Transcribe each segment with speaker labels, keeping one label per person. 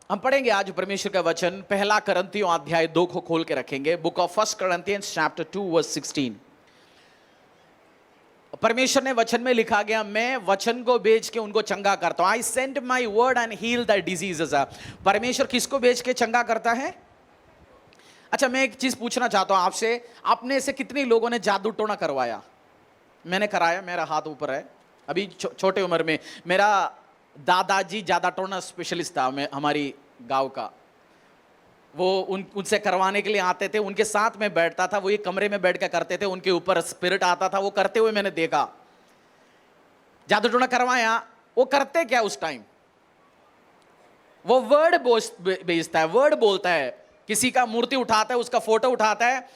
Speaker 1: हम पढ़ेंगे आज परमेश्वर का वचन, पहला करंथियों अध्याय 2 को खोल के रखेंगे। Book of first Corinthians chapter 2 verse 16। परमेश्वर ने वचन में लिखा गया, मैं वचन को भेज के उनको चंगा करता हूं। I send my word and heal the diseases. परमेश्वर किसको भेज के चंगा करता है? अच्छा, मैं एक चीज पूछना चाहता हूं आपसे, अपने से कितने लोगों ने जादू टोना करवाया? मैंने कराया, मेरा हाथ ऊपर है। अभी छोटे उम्र में मेरा दादाजी जादू टोना स्पेशलिस्ट था, मैं हमारी गांव का। वो उनसे करवाने के लिए आते थे, उनके साथ में बैठता था, वो एक कमरे में बैठ के करते थे, उनके ऊपर स्पिरिट आता था, वो करते हुए मैंने देखा। जादू टोना करवाया। वो करते क्या उस टाइम? वो वर्ड भेजता है, वर्ड बोलता है, किसी का मूर्ति उठाता है, उसका फोटो उठाता है।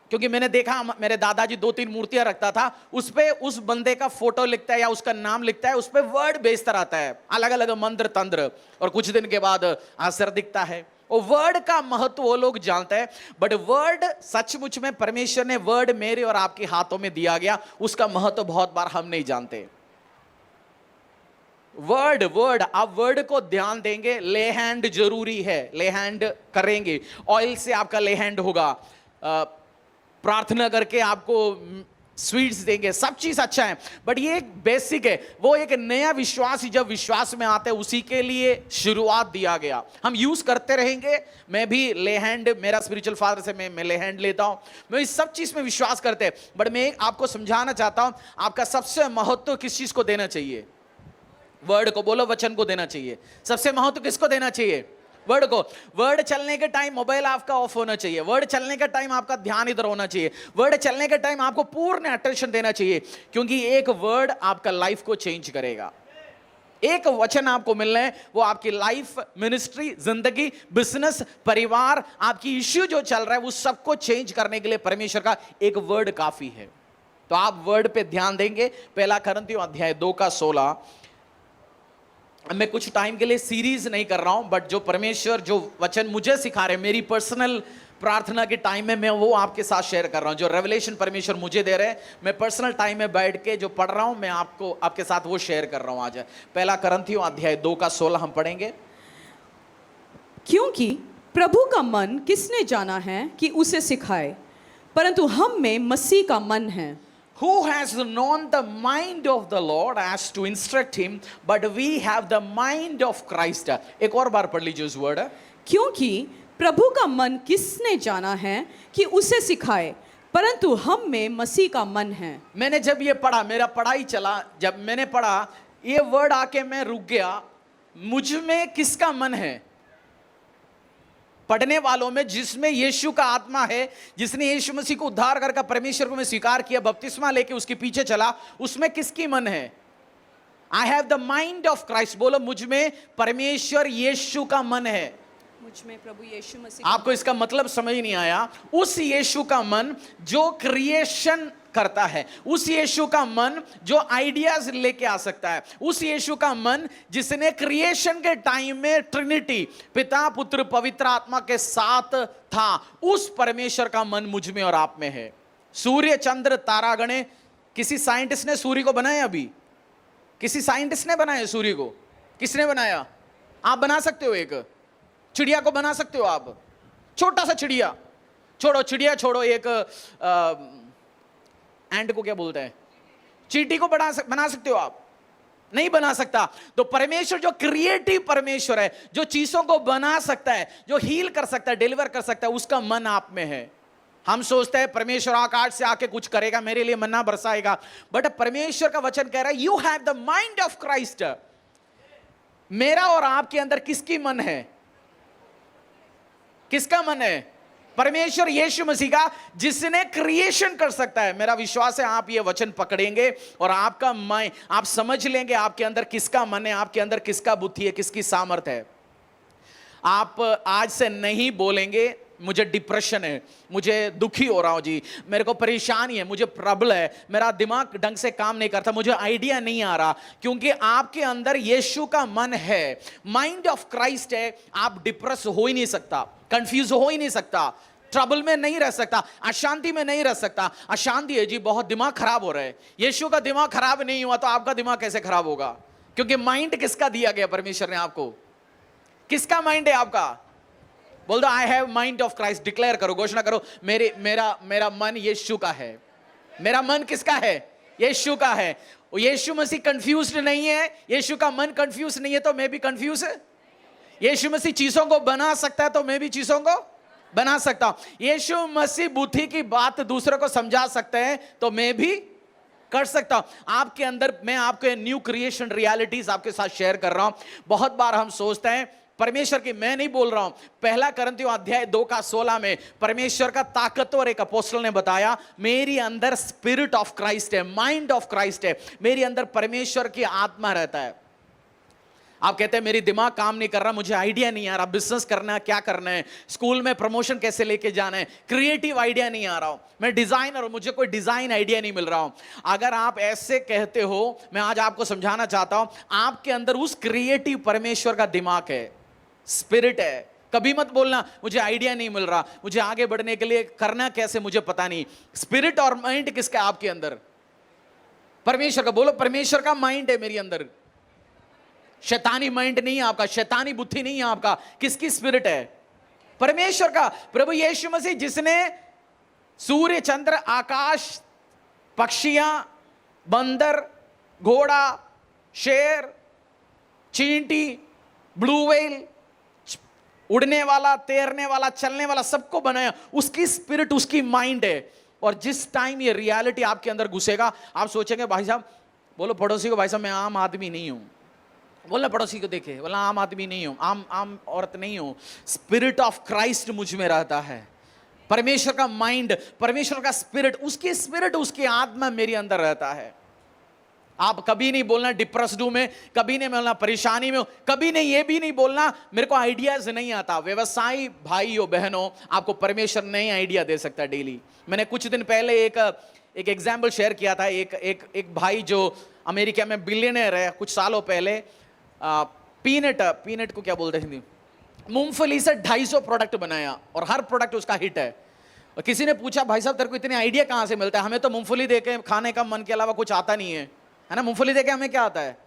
Speaker 1: क्योंकि मैंने देखा, मेरे दादाजी 2-3 मूर्तियां रखता था, उस पे उस बंदे का फोटो लिखता है या उसका नाम लिखता है, उस पे वर्ड भेजता रहता है, अलग अलग मंत्र तंत्र, और कुछ दिन के बाद असर दिखता है। वो वर्ड का महत्व वो लोग जानते हैं, बट वर्ड सचमुच में परमेश्वर ने वर्ड मेरे और आपके हाथों में दिया गया, उसका महत्व बहुत बार हम नहीं जानते। वर्ड आप वर्ड को ध्यान देंगे। ले हैंड जरूरी है, ले हैंड करेंगे, ऑयल से आपका ले हैंड होगा, प्रार्थना करके आपको स्वीट्स देंगे, सब चीज अच्छा है, बट ये एक बेसिक है। वो एक नया विश्वास, जब विश्वास में आते हैं, उसी के लिए शुरुआत दिया गया। हम यूज करते रहेंगे। मैं भी ले हैंड, मेरा स्पिरिचुअल फादर से मैं ले हैंड लेता हूं, मैं इस सब चीज में विश्वास करते हैं, बट मैं आपको समझाना चाहता हूं, आपका सबसे महत्व किस चीज को देना चाहिए? वर्ड को। बोलो, वचन को देना चाहिए। सबसे महत्व किसको देना चाहिए? वर्ड को। वर्ड चलने के टाइम मोबाइल आपका ऑफ होना चाहिए, वर्ड चलने के टाइम आपका ध्यान इधर होना चाहिए, वर्ड चलने के टाइम आपको पूर्ण अटेंशन देना चाहिए, क्योंकि एक वर्ड आपका लाइफ को चेंज करेगा। एक वचन आपको मिलना है, वो आपकी लाइफ, मिनिस्ट्री, जिंदगी, बिजनेस, परिवार, आपकी इश्यू जो चल रहा है, वो सबको चेंज करने के लिए परमेश्वर का एक वर्ड काफी है। तो आप वर्ड पे ध्यान देंगे। पहला करंथियों अध्याय 2 का 16। मैं कुछ टाइम के लिए सीरीज नहीं कर रहा हूं, बट जो परमेश्वर जो वचन मुझे सिखा रहे हैं, मेरी पर्सनल प्रार्थना के टाइम में मैं वो आपके साथ शेयर कर रहा हूं। जो रेवलेशन परमेश्वर मुझे दे रहे हैं, मैं पर्सनल टाइम में बैठ के जो पढ़ रहा हूं, मैं आपके साथ वो शेयर कर रहा हूं आज। पहला करंथियों अध्याय 2 का 16 हम पढ़ेंगे।
Speaker 2: क्योंकि प्रभु का मन किसने जाना है कि उसे सिखाए, परंतु हम में मसीह का मन है।
Speaker 1: Who has known the mind of the Lord as to instruct him, but we have the mind of Christ. एक और बार पढ़ लीजिए उस वर्ड।
Speaker 2: क्योंकि प्रभु का मन किसने जाना है कि उसे सिखाए, परंतु हम में मसीह का मन है।
Speaker 1: मैंने जब ये पढ़ा, मेरा पढ़ाई चला, जब मैंने पढ़ा ये वर्ड आके मैं रुक गया, मुझ में किसका मन है? पढ़ने वालों में जिसमें यीशु का आत्मा है, जिसने यीशु मसीह को उद्धार करके परमेश्वर को में स्वीकार किया, बपतिस्मा लेके उसके पीछे चला, उसमें किसकी मन है? I have the mind of Christ. बोलो, मुझ में परमेश्वर यीशु का मन है।
Speaker 2: मुझ में प्रभु यीशु मसीह।
Speaker 1: आपको इसका मतलब समझ नहीं आया? उस यीशु का मन जो क्रिएशन करता है, उस यीशु का मन जो आइडियाज लेके आ सकता है, उस यीशु का मन जिसने क्रिएशन के टाइम में ट्रिनिटी, पिता, पुत्र, पवित्र आत्मा के साथ था, उस परमेश्वर का मन मुझ में और आप में है। सूर्य, चंद्र, तारागणे, किसी साइंटिस्ट ने सूर्य को बनाया? अभी किसी साइंटिस्ट ने बनाया सूर्य को? किसने बनाया? आप बना सकते हो। एक चिड़िया को बना सकते हो आप, छोटा सा चिड़िया। छोड़ो चिड़िया, छोड़ो, एक एंड को क्या बोलते हैं, चींटी को बना सकते हो आप? नहीं बना सकता। तो परमेश्वर जो क्रिएटिव परमेश्वर है, जो चीजों को बना सकता है, जो हील कर सकता है, डिलीवर कर सकता है, उसका मन आप में है। हम सोचते हैं परमेश्वर आकाश से आके कुछ करेगा, मेरे लिए मन्ना बरसाएगा, बट परमेश्वर का वचन कह रहा है, you have the mind of Christ. मेरा और आपके अंदर किसकी मन है? किसका मन है? परमेश्वर यीशु मसीह का, जिसने क्रिएशन कर सकता है। मेरा विश्वास है आप ये वचन पकड़ेंगे और आपका मन, आप समझ लेंगे आपके अंदर किसका मन है, आपके अंदर किसका बुद्धि है, किसकी सामर्थ है। आप आज से नहीं बोलेंगे मुझे डिप्रेशन है, मुझे दुखी हो रहा हूं जी, मेरे को परेशानी है, मुझे प्रॉब्लम है, मेरा दिमाग ढंग से काम नहीं करता, मुझे आइडिया नहीं आ रहा, क्योंकि आपके अंदर यीशु का मन है, माइंड ऑफ क्राइस्ट है। आप डिप्रेस हो ही नहीं सकता, कंफ्यूज हो ही नहीं सकता, ट्रबल में नहीं रह सकता, अशांति में नहीं रह सकता। अशांति है जी, बहुत दिमाग खराब हो रहा है। यीशु का दिमाग खराब नहीं हुआ तो आपका दिमाग कैसे खराब होगा? क्योंकि माइंड किसका दिया गया? परमेश्वर ने आपको। किसका माइंड है आपका? बोल दो I have mind of Christ. Declare करो, घोषणा करो, मेरा मन यीशु का है। मेरा मन किसका है? यीशु का है। यीशु मसीह कंफ्यूज्ड नहीं है, यीशु का मन कंफ्यूज नहीं है, तो मैं भी कंफ्यूज है। यीशु मसीह चीजों को बना सकता है, तो मैं भी चीजों को बना सकता हूं। यीशु मसीह बुद्धि की बात दूसरों को समझा सकते हैं, तो मैं भी कर सकता हूं। आपके अंदर मैं आपके न्यू क्रिएशन रियलिटीज आपके साथ शेयर कर रहा हूं। बहुत बार हम सोचते हैं परमेश्वर की, मैं नहीं बोल रहा हूं, पहला करंथियों अध्याय 2:16 में परमेश्वर का ताकतवर एक अपोस्टल ने बताया, मेरी अंदर स्पिरिट ऑफ क्राइस्ट है, माइंड ऑफ क्राइस्ट है, मेरी अंदर परमेश्वर की आत्मा रहता है। आप कहते हैं मेरी दिमाग काम नहीं कर रहा, मुझे आइडिया नहीं आ रहा, बिजनेस करना है, क्या करना है, स्कूल में प्रमोशन कैसे लेके जाना है, क्रिएटिव आइडिया नहीं आ रहा हूं, मैं डिजाइनर हूं, मुझे कोई डिजाइन आइडिया नहीं मिल रहा हूं। अगर आप ऐसे कहते हो, मैं आज आपको समझाना चाहता हूं, आपके अंदर उस क्रिएटिव परमेश्वर का दिमाग है, स्पिरिट है। कभी मत बोलना मुझे आइडिया नहीं मिल रहा, मुझे आगे बढ़ने के लिए करना कैसे मुझे पता नहीं। स्पिरिट और माइंड किसका है आपके अंदर? परमेश्वर का। बोलो परमेश्वर का माइंड है मेरे अंदर, शैतानी माइंड नहीं है आपका, शैतानी बुद्धि नहीं है आपका। किसकी स्पिरिट है? परमेश्वर का। प्रभु यीशु मसीह जिसने सूर्य, चंद्र, आकाश, पक्षियां, बंदर, घोड़ा, शेर, चींटी, ब्लू व्हेल, उड़ने वाला, तैरने वाला, चलने वाला, सबको बनाया, उसकी स्पिरिट, उसकी माइंड है। और जिस टाइम ये रियलिटी आपके अंदर घुसेगा, आप सोचेंगे भाई साहब, बोलो पड़ोसी को, भाई साहब मैं आम आदमी नहीं हूं। बोलना पड़ोसी को, देखे बोला आम आदमी नहीं हूं, आम औरत नहीं हूं, स्पिरिट ऑफ क्राइस्ट मुझ में रहता है। परमेश्वर का माइंड, परमेश्वर का स्पिरिट, उसकी स्पिरिट, उसकी आत्मा मेरे अंदर रहता है। आप कभी नहीं बोलना डिप्रेस्ड हूं मैं, कभी नहीं बोलना परेशानी में हूं, कभी नहीं ये भी नहीं बोलना मेरे को आइडियाज नहीं आता। व्यवसायी भाइयों बहनों, आपको परमेश्वर नए आइडिया दे सकता है डेली। मैंने कुछ दिन पहले एक एग्जाम्पल शेयर किया था। एक भाई जो अमेरिका में बिलियनर है, कुछ सालों पहले पीनट को क्या बोलते हैं हिंदी, मूंगफली से 250 प्रोडक्ट बनाया और हर प्रोडक्ट उसका हिट है। और किसी ने पूछा भाई साहब तेरे को इतने आइडिया कहां से मिलता है? हमें तो मूंगफली देके खाने का मन के अलावा कुछ आता नहीं है ना, मूंगफली देके हमें क्या आता है?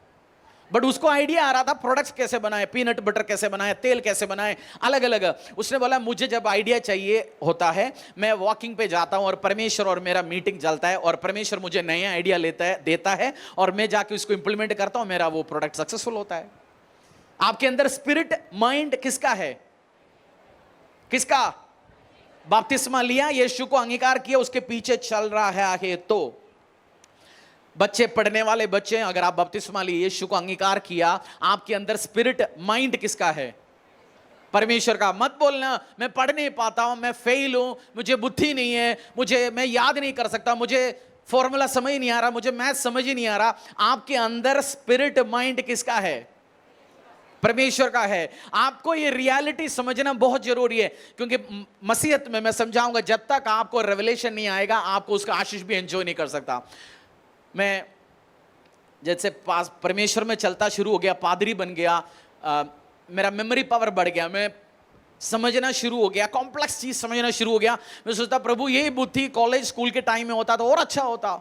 Speaker 1: बट उसको आइडिया आ रहा था प्रोडक्ट्स कैसे बनाए, पीनट बटर कैसे बनाए, तेल कैसे बनाए, अलग अलग। उसने बोला मुझे जब आइडिया चाहिए होता है, मैं वॉकिंग पे जाता हूं और परमेश्वर और मेरा मीटिंग चलता है और परमेश्वर मुझे नया आइडिया देता है और मैं जाके उसको इंप्लीमेंट करता हूं, मेरा वो प्रोडक्ट सक्सेसफुल होता है। आपके अंदर स्पिरिट, माइंड किसका है? किसका? बपतिस्मा लिया, यीशु को अंगीकार किया, उसके पीछे चल रहा है। तो बच्चे, पढ़ने वाले बच्चे, अगर आप बपतिस्मा लिए, यीशु को अंगीकार किया, आपके अंदर स्पिरिट, माइंड किसका है? परमेश्वर का। मत बोलना मैं पढ़ नहीं पाता हूं, मैं फेल हूं, मुझे बुद्धि नहीं है, मैं याद नहीं कर सकता, मुझे फॉर्मूला समझ नहीं आ रहा, मुझे मैथ समझ ही नहीं आ रहा। आपके अंदर स्पिरिट, माइंड किसका है? परमेश्वर का है। आपको ये रियलिटी समझना बहुत जरूरी है, क्योंकि मसीहत में मैं समझाऊंगा, जब तक आपको रेवलेशन नहीं आएगा, आपको उसका आशीष भी एंजॉय नहीं कर सकता। मैं जैसे पास परमेश्वर में चलता शुरू हो गया, पादरी बन गया, मेरा मेमोरी पावर बढ़ गया, मैं समझना शुरू हो गया, कॉम्प्लेक्स चीज समझना शुरू हो गया। मैं सोचता प्रभु ये बुद्धि कॉलेज स्कूल के टाइम में होता तो और अच्छा होता,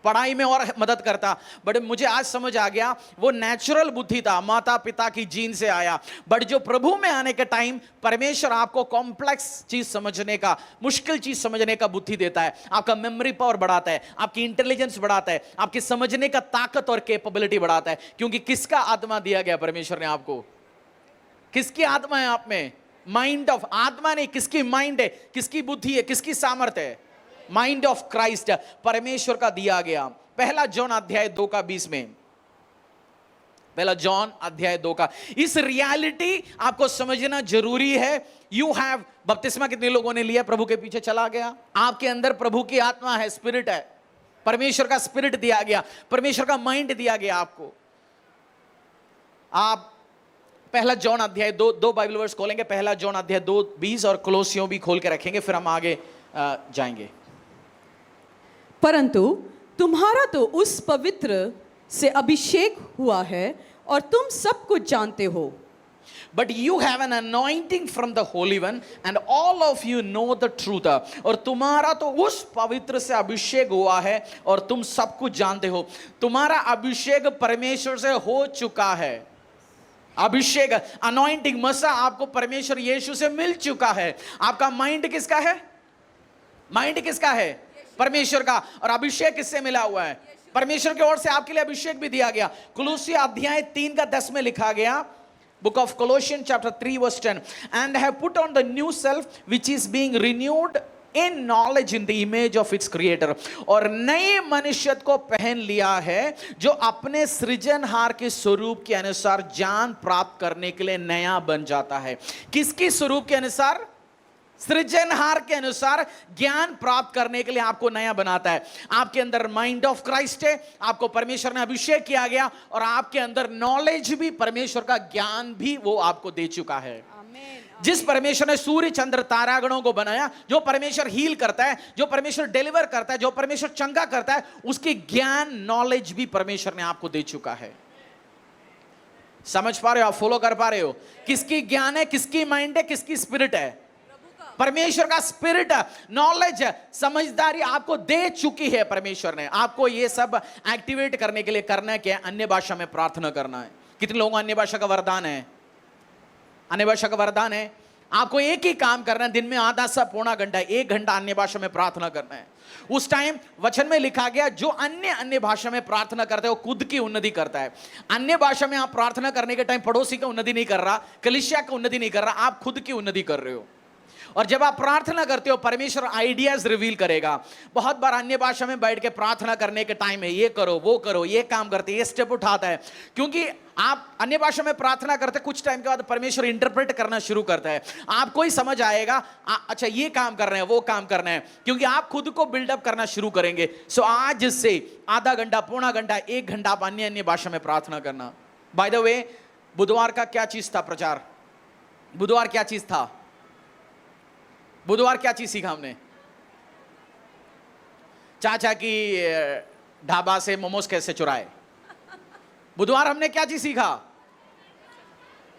Speaker 1: पढ़ाई में और मदद करता। बट मुझे आज समझ आ गया वो नेचुरल बुद्धि था, माता पिता की जीन से आया। बट जो प्रभु में आने के टाइम परमेश्वर आपको कॉम्प्लेक्स चीज समझने का, मुश्किल चीज समझने का बुद्धि देता है, आपका मेमोरी पावर बढ़ाता है, आपकी इंटेलिजेंस बढ़ाता है, आपकी समझने का ताकत और कैपेबिलिटी बढ़ाता है। क्योंकि किसका आत्मा दिया गया परमेश्वर ने आपको? किसकी आत्मा है आप में? माइंड ऑफ, आत्मा नहीं, किसकी माइंड है, किसकी बुद्धि है, किसकी सामर्थ्य है? माइंड ऑफ क्राइस्ट, परमेश्वर का दिया गया। पहला जॉन अध्याय 2:20 में, पहला जॉन अध्याय 2 का, इस रियलिटी आपको समझना जरूरी है। यू हैव, बपतिस्मा कितने लोगों ने लिया? प्रभु के पीछे चला गया। आपके अंदर प्रभु की आत्मा है, स्पिरिट है, परमेश्वर का स्पिरिट दिया गया, परमेश्वर का माइंड दिया गया आपको। आप पहला जॉन अध्याय 2 बाइबल वर्स खोलेंगे, पहला जॉन अध्याय 2:20 और कोलोसियों भी खोल के रखेंगे, फिर हम आगे जाएंगे।
Speaker 2: परंतु तुम्हारा तो उस पवित्र से अभिषेक हुआ है और तुम सब कुछ जानते हो।
Speaker 1: But you have an anointing from the Holy One and all of you know the truth. और तुम्हारा तो उस पवित्र से अभिषेक हुआ है और तुम सब कुछ जानते हो। तुम्हारा अभिषेक परमेश्वर से हो चुका है। अभिषेक, अनॉइंटिंग, मसा आपको परमेश्वर यीशु से मिल चुका है। आपका माइंड किसका है? माइंड किसका है? परमेश्वर का। और अभिषेक किससे मिला हुआ है? परमेश्वर की ओर से आपके लिए अभिषेक भी दिया गया। कुलुसी अध्याय 3 का 10 में लिखा गया, book of Colossians chapter 3 verse 10, and have put on the new self which is being renewed in knowledge in the image of its creator। और नए मनुष्य को पहन लिया है जो अपने सृजनहार के स्वरूप के अनुसार ज्ञान प्राप्त करने के लिए नया बन जाता है। किसके स्वरूप के अनुसार? सृजनहार के अनुसार ज्ञान प्राप्त करने के लिए आपको नया बनाता है। आपके अंदर माइंड ऑफ क्राइस्ट है, आपको परमेश्वर ने अभिषेक किया गया, और आपके अंदर नॉलेज भी, परमेश्वर का ज्ञान भी वो आपको दे चुका है। जिस परमेश्वर ने सूर्य चंद्र तारागणों को बनाया, जो परमेश्वर हील करता है, जो परमेश्वर डिलीवर करता है, जो परमेश्वर चंगा करता है, उसकी ज्ञान नॉलेज भी परमेश्वर ने आपको दे चुका है। समझ पा रहे हो? आप फॉलो कर पा रहे हो? किसकी ज्ञान है, किसकी माइंड है, किसकी स्पिरिट है? परमेश्वर का स्पिरिट, नॉलेज, समझदारी आपको दे चुकी है परमेश्वर ने। आपको ये सब एक्टिवेट करने के लिए करना क्या है? अन्य भाषा में प्रार्थना करना है। कितने लोगों को अन्य भाषा का वरदान है? अन्य भाषा का वरदान है। आपको एक ही काम करना है, दिन में आधा सा पौना घंटा, 1 घंटा अन्य भाषा में प्रार्थना करना है। उस टाइम वचन में लिखा गया, जो अन्य भाषा में प्रार्थना करता है वो खुद की उन्नति करता है। अन्य भाषा में आप प्रार्थना करने के टाइम पड़ोसी की उन्नति नहीं कर रहा, कलीसिया की उन्नति नहीं कर रहा, आप खुद की उन्नति कर रहे हो। और जब आप प्रार्थना करते हो, परमेश्वर आइडियाज रिवील करेगा। बहुत बार अन्य भाषा में बैठ के प्रार्थना करने के टाइम है, ये करो, वो करो, ये काम करते, ये स्टेप उठाता है, क्योंकि आप अन्य भाषा में प्रार्थना करते, कुछ टाइम के बाद परमेश्वर इंटरप्रेट करना शुरू करता है। आपको ही समझ आएगा, अच्छा ये काम करना है, वो काम करना है, क्योंकि आप खुद को बिल्डअप करना शुरू करेंगे। सो आज से आधा घंटा, पौना घंटा, 1 घंटा आप अन्य भाषा में प्रार्थना करना। बाय द वे, बुधवार का क्या चीज था प्रचार? बुधवार क्या चीज था? बुधवार क्या चीज सीखा हमने? चाचा की ढाबा से मोमोज कैसे चुराए। बुधवार हमने क्या चीज सीखा?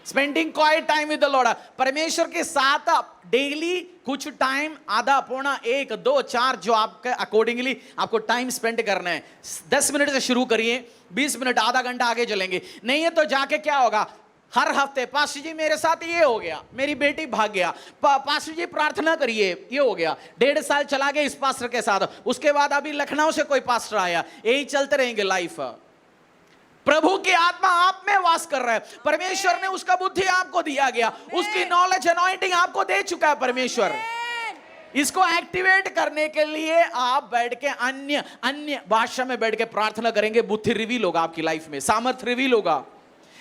Speaker 1: Spending quiet time with the Lord. परमेश्वर के साथ डेली कुछ टाइम, आधा पौना, 1, 2, 4, जो आपके अकॉर्डिंगली आपको टाइम स्पेंड करना है। 10 मिनट से शुरू करिए, 20 मिनट, आधा घंटा आगे चलेंगे। नहीं है तो जाके क्या होगा, हर हफ्ते पास्टर जी मेरे साथ ये हो गया, मेरी बेटी भाग गया, पास्टर जी प्रार्थना करिए, ये हो गया। 1.5 साल चला गया इस पास्टर के साथ, उसके बाद अभी लखनऊ से कोई पास्टर आया, यही चलते रहेंगे लाइफ। प्रभु की आत्मा आप में वास कर रहा है। परमेश्वर ने उसका बुद्धि आपको दिया गया, उसकी नॉलेज, अनॉइंटिंग आपको दे चुका है परमेश्वर। इसको एक्टिवेट करने के लिए आप बैठ के अन्य भाषा में बैठ के प्रार्थना करेंगे, बुद्धि रिवील होगा आपकी लाइफ में, सामर्थ रिवील होगा।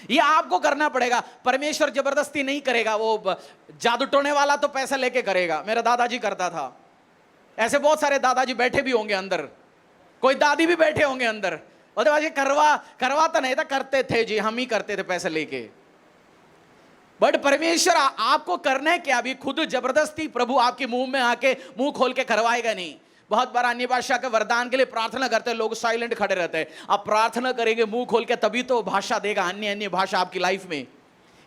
Speaker 1: ये आपको करना पड़ेगा, परमेश्वर जबरदस्ती नहीं करेगा। वो जादू टोने वाला तो पैसा लेके करेगा। मेरा दादाजी करता था, ऐसे बहुत सारे दादाजी बैठे भी होंगे अंदर, कोई दादी भी बैठे होंगे अंदर। और करवाता नहीं था, करते थे जी, हम ही करते थे पैसे लेके। बट परमेश्वर आपको करना है क्या? अभी खुद जबरदस्ती प्रभु आपके मुंह में आके मुंह खोल के करवाएगा नहीं। बहुत बार अन्य भाषा के वरदान के लिए प्रार्थना करते हैं, लोग साइलेंट खड़े रहते हैं। आप प्रार्थना करेंगे मुंह खोल के, तभी तो भाषा देगा, अन्य भाषा आपकी लाइफ में।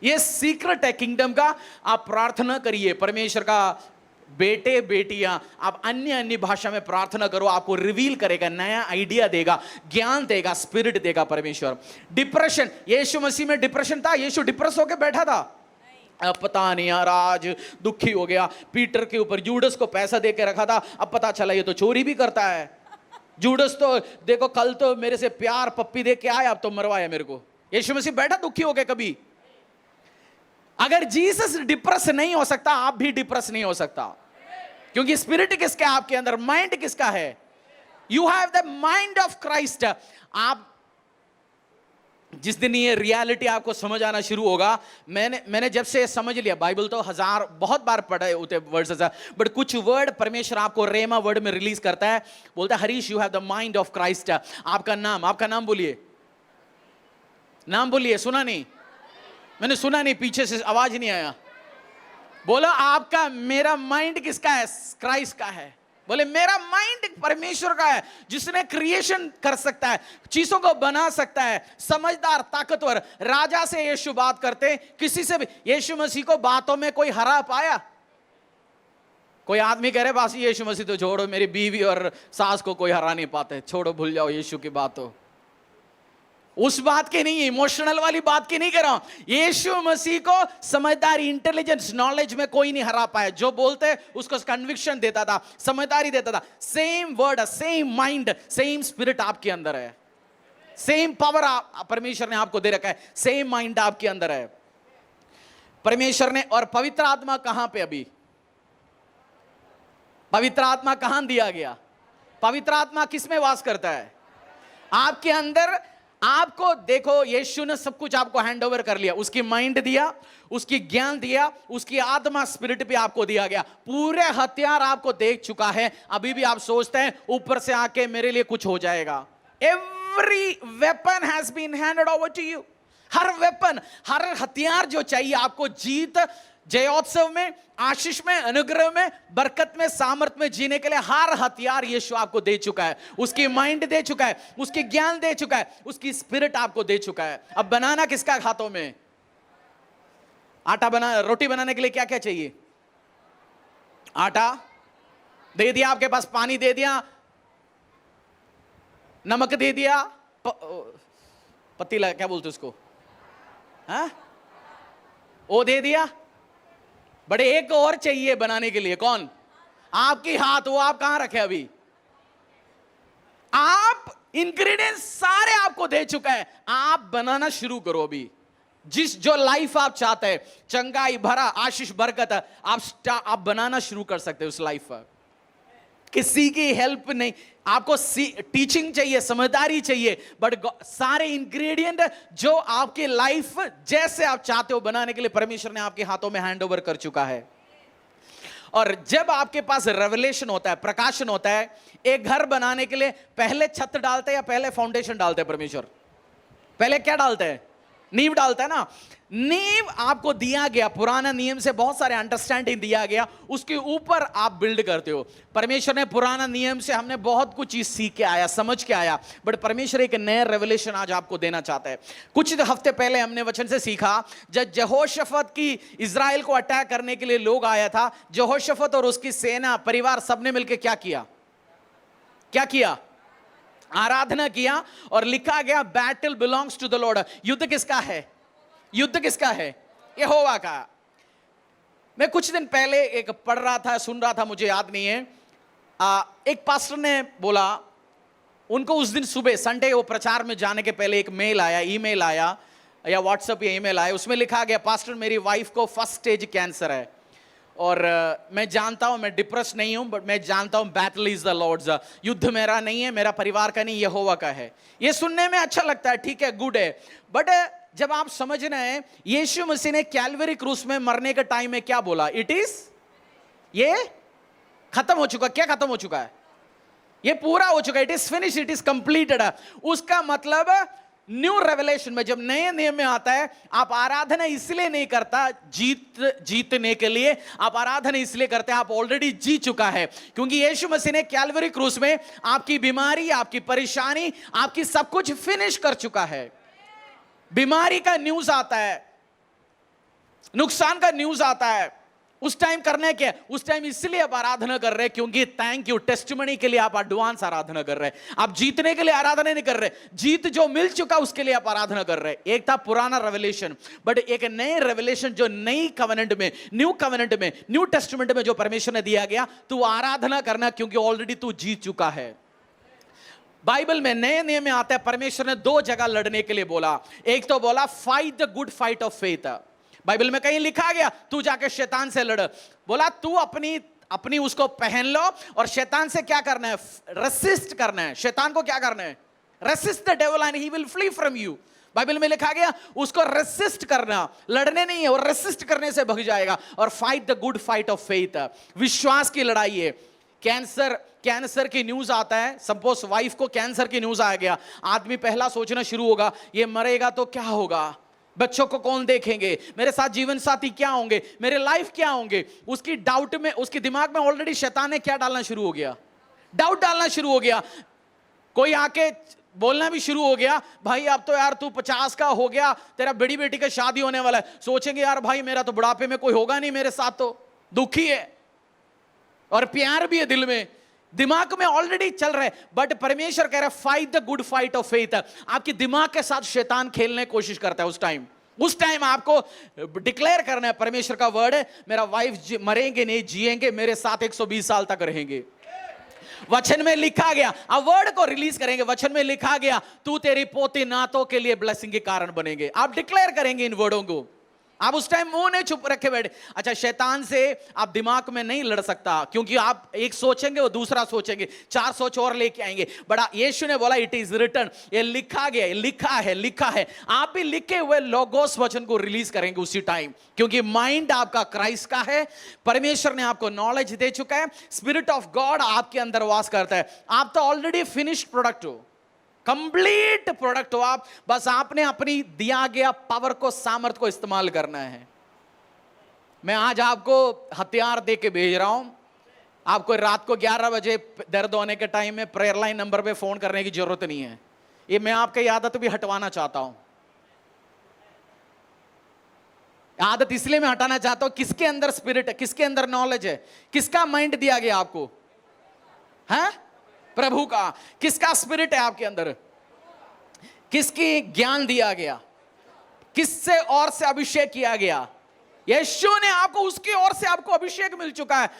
Speaker 1: ये सीक्रेट है किंगडम का। आप प्रार्थना करिए, परमेश्वर का बेटे बेटियां, आप अन्य भाषा में प्रार्थना करो, आपको रिवील करेगा, नया आइडिया देगा, ज्ञान देगा, स्पिरिट देगा परमेश्वर। डिप्रेशन, यीशु मसीह में डिप्रेशन था, यीशु डिप्रेस होकर बैठा था? अब पता नहीं यार, आज दुखी हो गया। पीटर के ऊपर जूडस को पैसा दे के रखा था, अब पता चला ये तो चोरी भी करता है। जूडस तो देखो, कल तो मेरे से प्यार पप्पी दे के आया, अब तो मरवाया मेरे को। यीशु मसीह बैठा दुखी हो गया कभी? अगर जीसस डिप्रेस नहीं हो सकता, आप भी डिप्रेस नहीं हो सकता, क्योंकि स्पिरिट किसका है आपके अंदर, माइंड किसका है? You have the mind of Christ. आप जिस दिन ये रियलिटी आपको समझ आना शुरू होगा, मैंने जब से समझ लिया, बाइबल तो बहुत बार पढ़े होते वर्ड्स, बट कुछ वर्ड परमेश्वर आपको रेमा वर्ड में रिलीज करता है। बोलता है, Harish you have the mind of Christ. आपका नाम बोलिए, नाम बोलिए। सुना नहीं? मैंने सुना नहीं, पीछे से आवाज नहीं आया। बोला आपका, मेरा माइंड किसका है? क्राइस्ट का है। बोले मेरा माइंड परमेश्वर का है, जिसने क्रिएशन कर सकता है, चीजों को बना सकता है, समझदार, ताकतवर। राजा से यीशु बात करते, किसी से भी। यीशु मसीह को बातों में कोई हरा पाया? कोई आदमी कह रहे बस यीशु मसीह तो छोड़ो, मेरी बीवी और सास को कोई हरा नहीं पाते, छोड़ो, भूल जाओ यीशु की बातों। उस बात की नहीं, इमोशनल वाली बात की नहीं कर रहा हूं। यीशु मसीह को समझदारी, इंटेलिजेंस, नॉलेज में कोई नहीं हरा पाया। जो बोलते उसको कन्विक्शन देता था, समझदारी देता था। Same word, same mind, same spirit आपके अंदर है, सेम पावर परमेश्वर ने आपको दे रखा है, सेम माइंड आपके अंदर है परमेश्वर ने। और पवित्र आत्मा कहां पे? अभी पवित्र आत्मा कहां दिया गया? पवित्र आत्मा किस में वास करता है? आपके अंदर। आपको देखो, यीशु ने सब कुछ आपको हैंड ओवर कर लिया। उसकी माइंड दिया, उसकी ज्ञान दिया, उसकी आत्मा, स्पिरिट भी आपको दिया गया। पूरे हथियार आपको देख चुका है। अभी भी आप सोचते हैं ऊपर से आके मेरे लिए कुछ हो जाएगा। Every weapon has been handed over to you. हर वेपन, हर हथियार जो चाहिए आपको जीत, जयोत्सव में, आशीष में, अनुग्रह में, बरकत में, सामर्थ में जीने के लिए हर हथियार यीशु आपको दे चुका है। उसकी माइंड दे चुका है, उसकी ज्ञान दे चुका है, उसकी स्पिरिट आपको दे चुका है। अब बनाना किसका हाथों में? रोटी बनाने के लिए क्या क्या चाहिए? आटा दे दिया आपके पास, पानी दे दिया, नमक दे दिया, पतीला क्या बोलते उसको, हाँ, वो दे दिया। बड़े एक और चाहिए बनाने के लिए। कौन? आपकी हाथ। वो आप कहां रखे? अभी आप इंग्रेडिएंट्स सारे आपको दे चुका है। आप बनाना शुरू करो अभी। जो लाइफ आप चाहते हैं, चंगाई भरा, आशीष, बरकत, आप बनाना शुरू कर सकते हो उस लाइफ पर। किसी की हेल्प नहीं, आपको टीचिंग चाहिए, समझदारी चाहिए, बट सारे इंग्रेडिएंट जो आपकी लाइफ जैसे आप चाहते हो बनाने के लिए परमेश्वर ने आपके हाथों में हैंड ओवर कर चुका है। और जब आपके पास रेवलेशन होता है, प्रकाशन होता है, एक घर बनाने के लिए पहले छत डालते हैं या पहले फाउंडेशन डालते हैं? परमेश्वर पहले क्या डालते हैं? नींव डालता है ना। नींव आपको दिया गया, पुराना नियम से बहुत सारे अंडरस्टैंडिंग दिया गया, उसके ऊपर आप बिल्ड करते हो। परमेश्वर ने पुराना नियम से हमने बहुत कुछ चीज सीख के आया, समझ के आया, बट परमेश्वर एक नया रेवलेशन आज आपको देना चाहता है। कुछ हफ्ते पहले हमने वचन से सीखा, जब यहोशफत की इजराइल को अटैक करने के लिए लोग आया था, यहोशफत और उसकी सेना, परिवार, सबने मिलकर क्या किया? क्या किया? आराधना किया। और लिखा गया battle belongs to the Lord. युद्ध किसका है? युद्ध किसका है? यहोवा का। मैं कुछ दिन पहले एक पढ़ रहा था, सुन रहा था, मुझे याद नहीं है, एक पास्टर ने बोला, उनको उस दिन सुबह संडे वो प्रचार में जाने के पहले एक मेल आया, ईमेल आया या व्हाट्सएप या ईमेल आया। उसमें लिखा गया, पास्टर मेरी वाइफ को फर्स्ट स्टेज कैंसर है और मैं जानता हूं मैं डिप्रेस नहीं हूं, बट मैं जानता हूं बैटल इज द लॉर्ड्स। युद्ध मेरा नहीं है, मेरा परिवार का नहीं, यहोवा का है। ये सुनने में अच्छा लगता है, ठीक है, गुड है, बट जब आप समझ रहे हैं यीशु मसीह ने कैलवरी क्रूस में मरने के टाइम में क्या बोला? इट इज, ये खत्म हो चुका। क्या खत्म हो चुका है? ये पूरा हो चुका है। It is finish, it is completed. उसका मतलब न्यू रेवलेशन में, जब नए नियम में आता है, आप आराधना इसलिए नहीं करता जीतने के लिए, आप आराधना इसलिए करते हैं आप ऑलरेडी जीत चुका है, क्योंकि यीशु मसीह ने कैलवरी क्रूस में आपकी बीमारी, आपकी परेशानी, आपकी सब कुछ फिनिश कर चुका है। बीमारी का न्यूज आता है, नुकसान का न्यूज आता है, उस टाइम करने के, उस टाइम इसलिए आप आराधना कर रहे हैं क्योंकि थैंक यू, टेस्टिमनी के लिए आप एडवांस आराधना कर रहे हैं। आप जीतने के लिए आराधना नहीं कर रहे, जीत जो मिल चुका उसके लिए आप आराधना कर रहे हैं। एक था पुराना रेवलेशन, बट एक नए रेवलेशन जो नई कवेनेंट में, न्यू कवेनेंट में, न्यू टेस्टिमेंट में जो परमेश्वर ने दिया गया, तू आराधना करना क्योंकि ऑलरेडी तू जीत चुका है। बाइबल में नए नियम में आता है, परमेश्वर ने दो जगह लड़ने के लिए बोला। एक तो बोला fight the good fight of faith. Bible में कहीं लिखा गया तू जाके शैतान से लड़। बोला तू अपनी उसको पहन लो और शैतान से क्या करना है? रेसिस्ट करना है। शैतान को क्या करना है? Resist the devil and he will flee from you. Bible में लिखा गया उसको रेसिस्ट करना, लड़ने नहीं है, और रेसिस्ट करने से भग जाएगा। और fight the good fight of faith, विश्वास की लड़ाई है। कैंसर की न्यूज आता है, सपोज वाइफ को कैंसर की न्यूज आ गया, आदमी पहला सोचना शुरू होगा ये मरेगा तो क्या होगा, बच्चों को कौन देखेंगे, मेरे साथ जीवन साथी क्या होंगे, मेरे लाइफ क्या होंगे। उसकी डाउट में, उसके दिमाग में ऑलरेडी शैतान ने क्या डालना शुरू हो गया? डाउट डालना शुरू हो गया। कोई आके बोलना भी शुरू हो गया, भाई अब तो यार तू 50 का हो गया, तेरा बड़ी बेटी का शादी होने वाला है। सोचेंगे यार भाई मेरा तो बुढ़ापे में कोई होगा नहीं मेरे साथ, तो दुखी है और प्यार भी है दिल में। दिमाग में ऑलरेडी चल रहा है, बट परमेश्वर कह रहा है fight the good fight of faith. आपके दिमाग के साथ शैतान खेलने की कोशिश करता है। उस टाइम आपको डिक्लेयर करना है, परमेश्वर का वर्ड है, मेरा वाइफ मरेंगे नहीं, जिएंगे, मेरे साथ 120 साल तक रहेंगे। वचन में लिखा गया, अब वर्ड को रिलीज करेंगे। वचन में लिखा गया, तू तेरी पोती नातों के लिए ब्लेसिंग के कारण बनेंगे। आप डिक्लेयर करेंगे इन वर्डों को। आप उस टाइम मुंह नहीं चुप रखे बैठे। अच्छा, शैतान से आप दिमाग में नहीं लड़ सकता, क्योंकि आप एक सोचेंगे वो दूसरा सोचेंगे, 4 सोच और लेके आएंगे। बड़ा यीशु ने बोला इट इज रिटन, ये लिखा गया, लिखा है। आप भी लिखे हुए लोगोस वचन को रिलीज करेंगे उसी टाइम, क्योंकि माइंड आपका क्राइस्ट का है। परमेश्वर ने आपको नॉलेज दे चुका है, स्पिरिट ऑफ गॉड आपके अंदर वास करता है। आप तो ऑलरेडी फिनिश्ड प्रोडक्ट हो, कंप्लीट प्रोडक्ट हो आप। बस आपने अपनी दिया गया पावर को, सामर्थ को इस्तेमाल करना है। मैं आज आपको हथियार दे के भेज रहा हूं। आपको रात को 11 बजे दर्द होने के टाइम में प्रेयर लाइन नंबर पे फोन करने की जरूरत नहीं है। ये मैं आपकी आदत भी हटवाना चाहता हूं। आदत इसलिए मैं हटाना चाहता हूं, किसके अंदर स्पिरिट है, किसके अंदर नॉलेज है, किसका माइंड दिया गया आपको है? प्रभु का। किसका स्पिरिट है आपके अंदर, किसकी ज्ञान दिया गया, किससे और से अभिषेक किया गया? यीशु ने आपको, उसकी ओर से आपको अभिषेक मिल चुका है।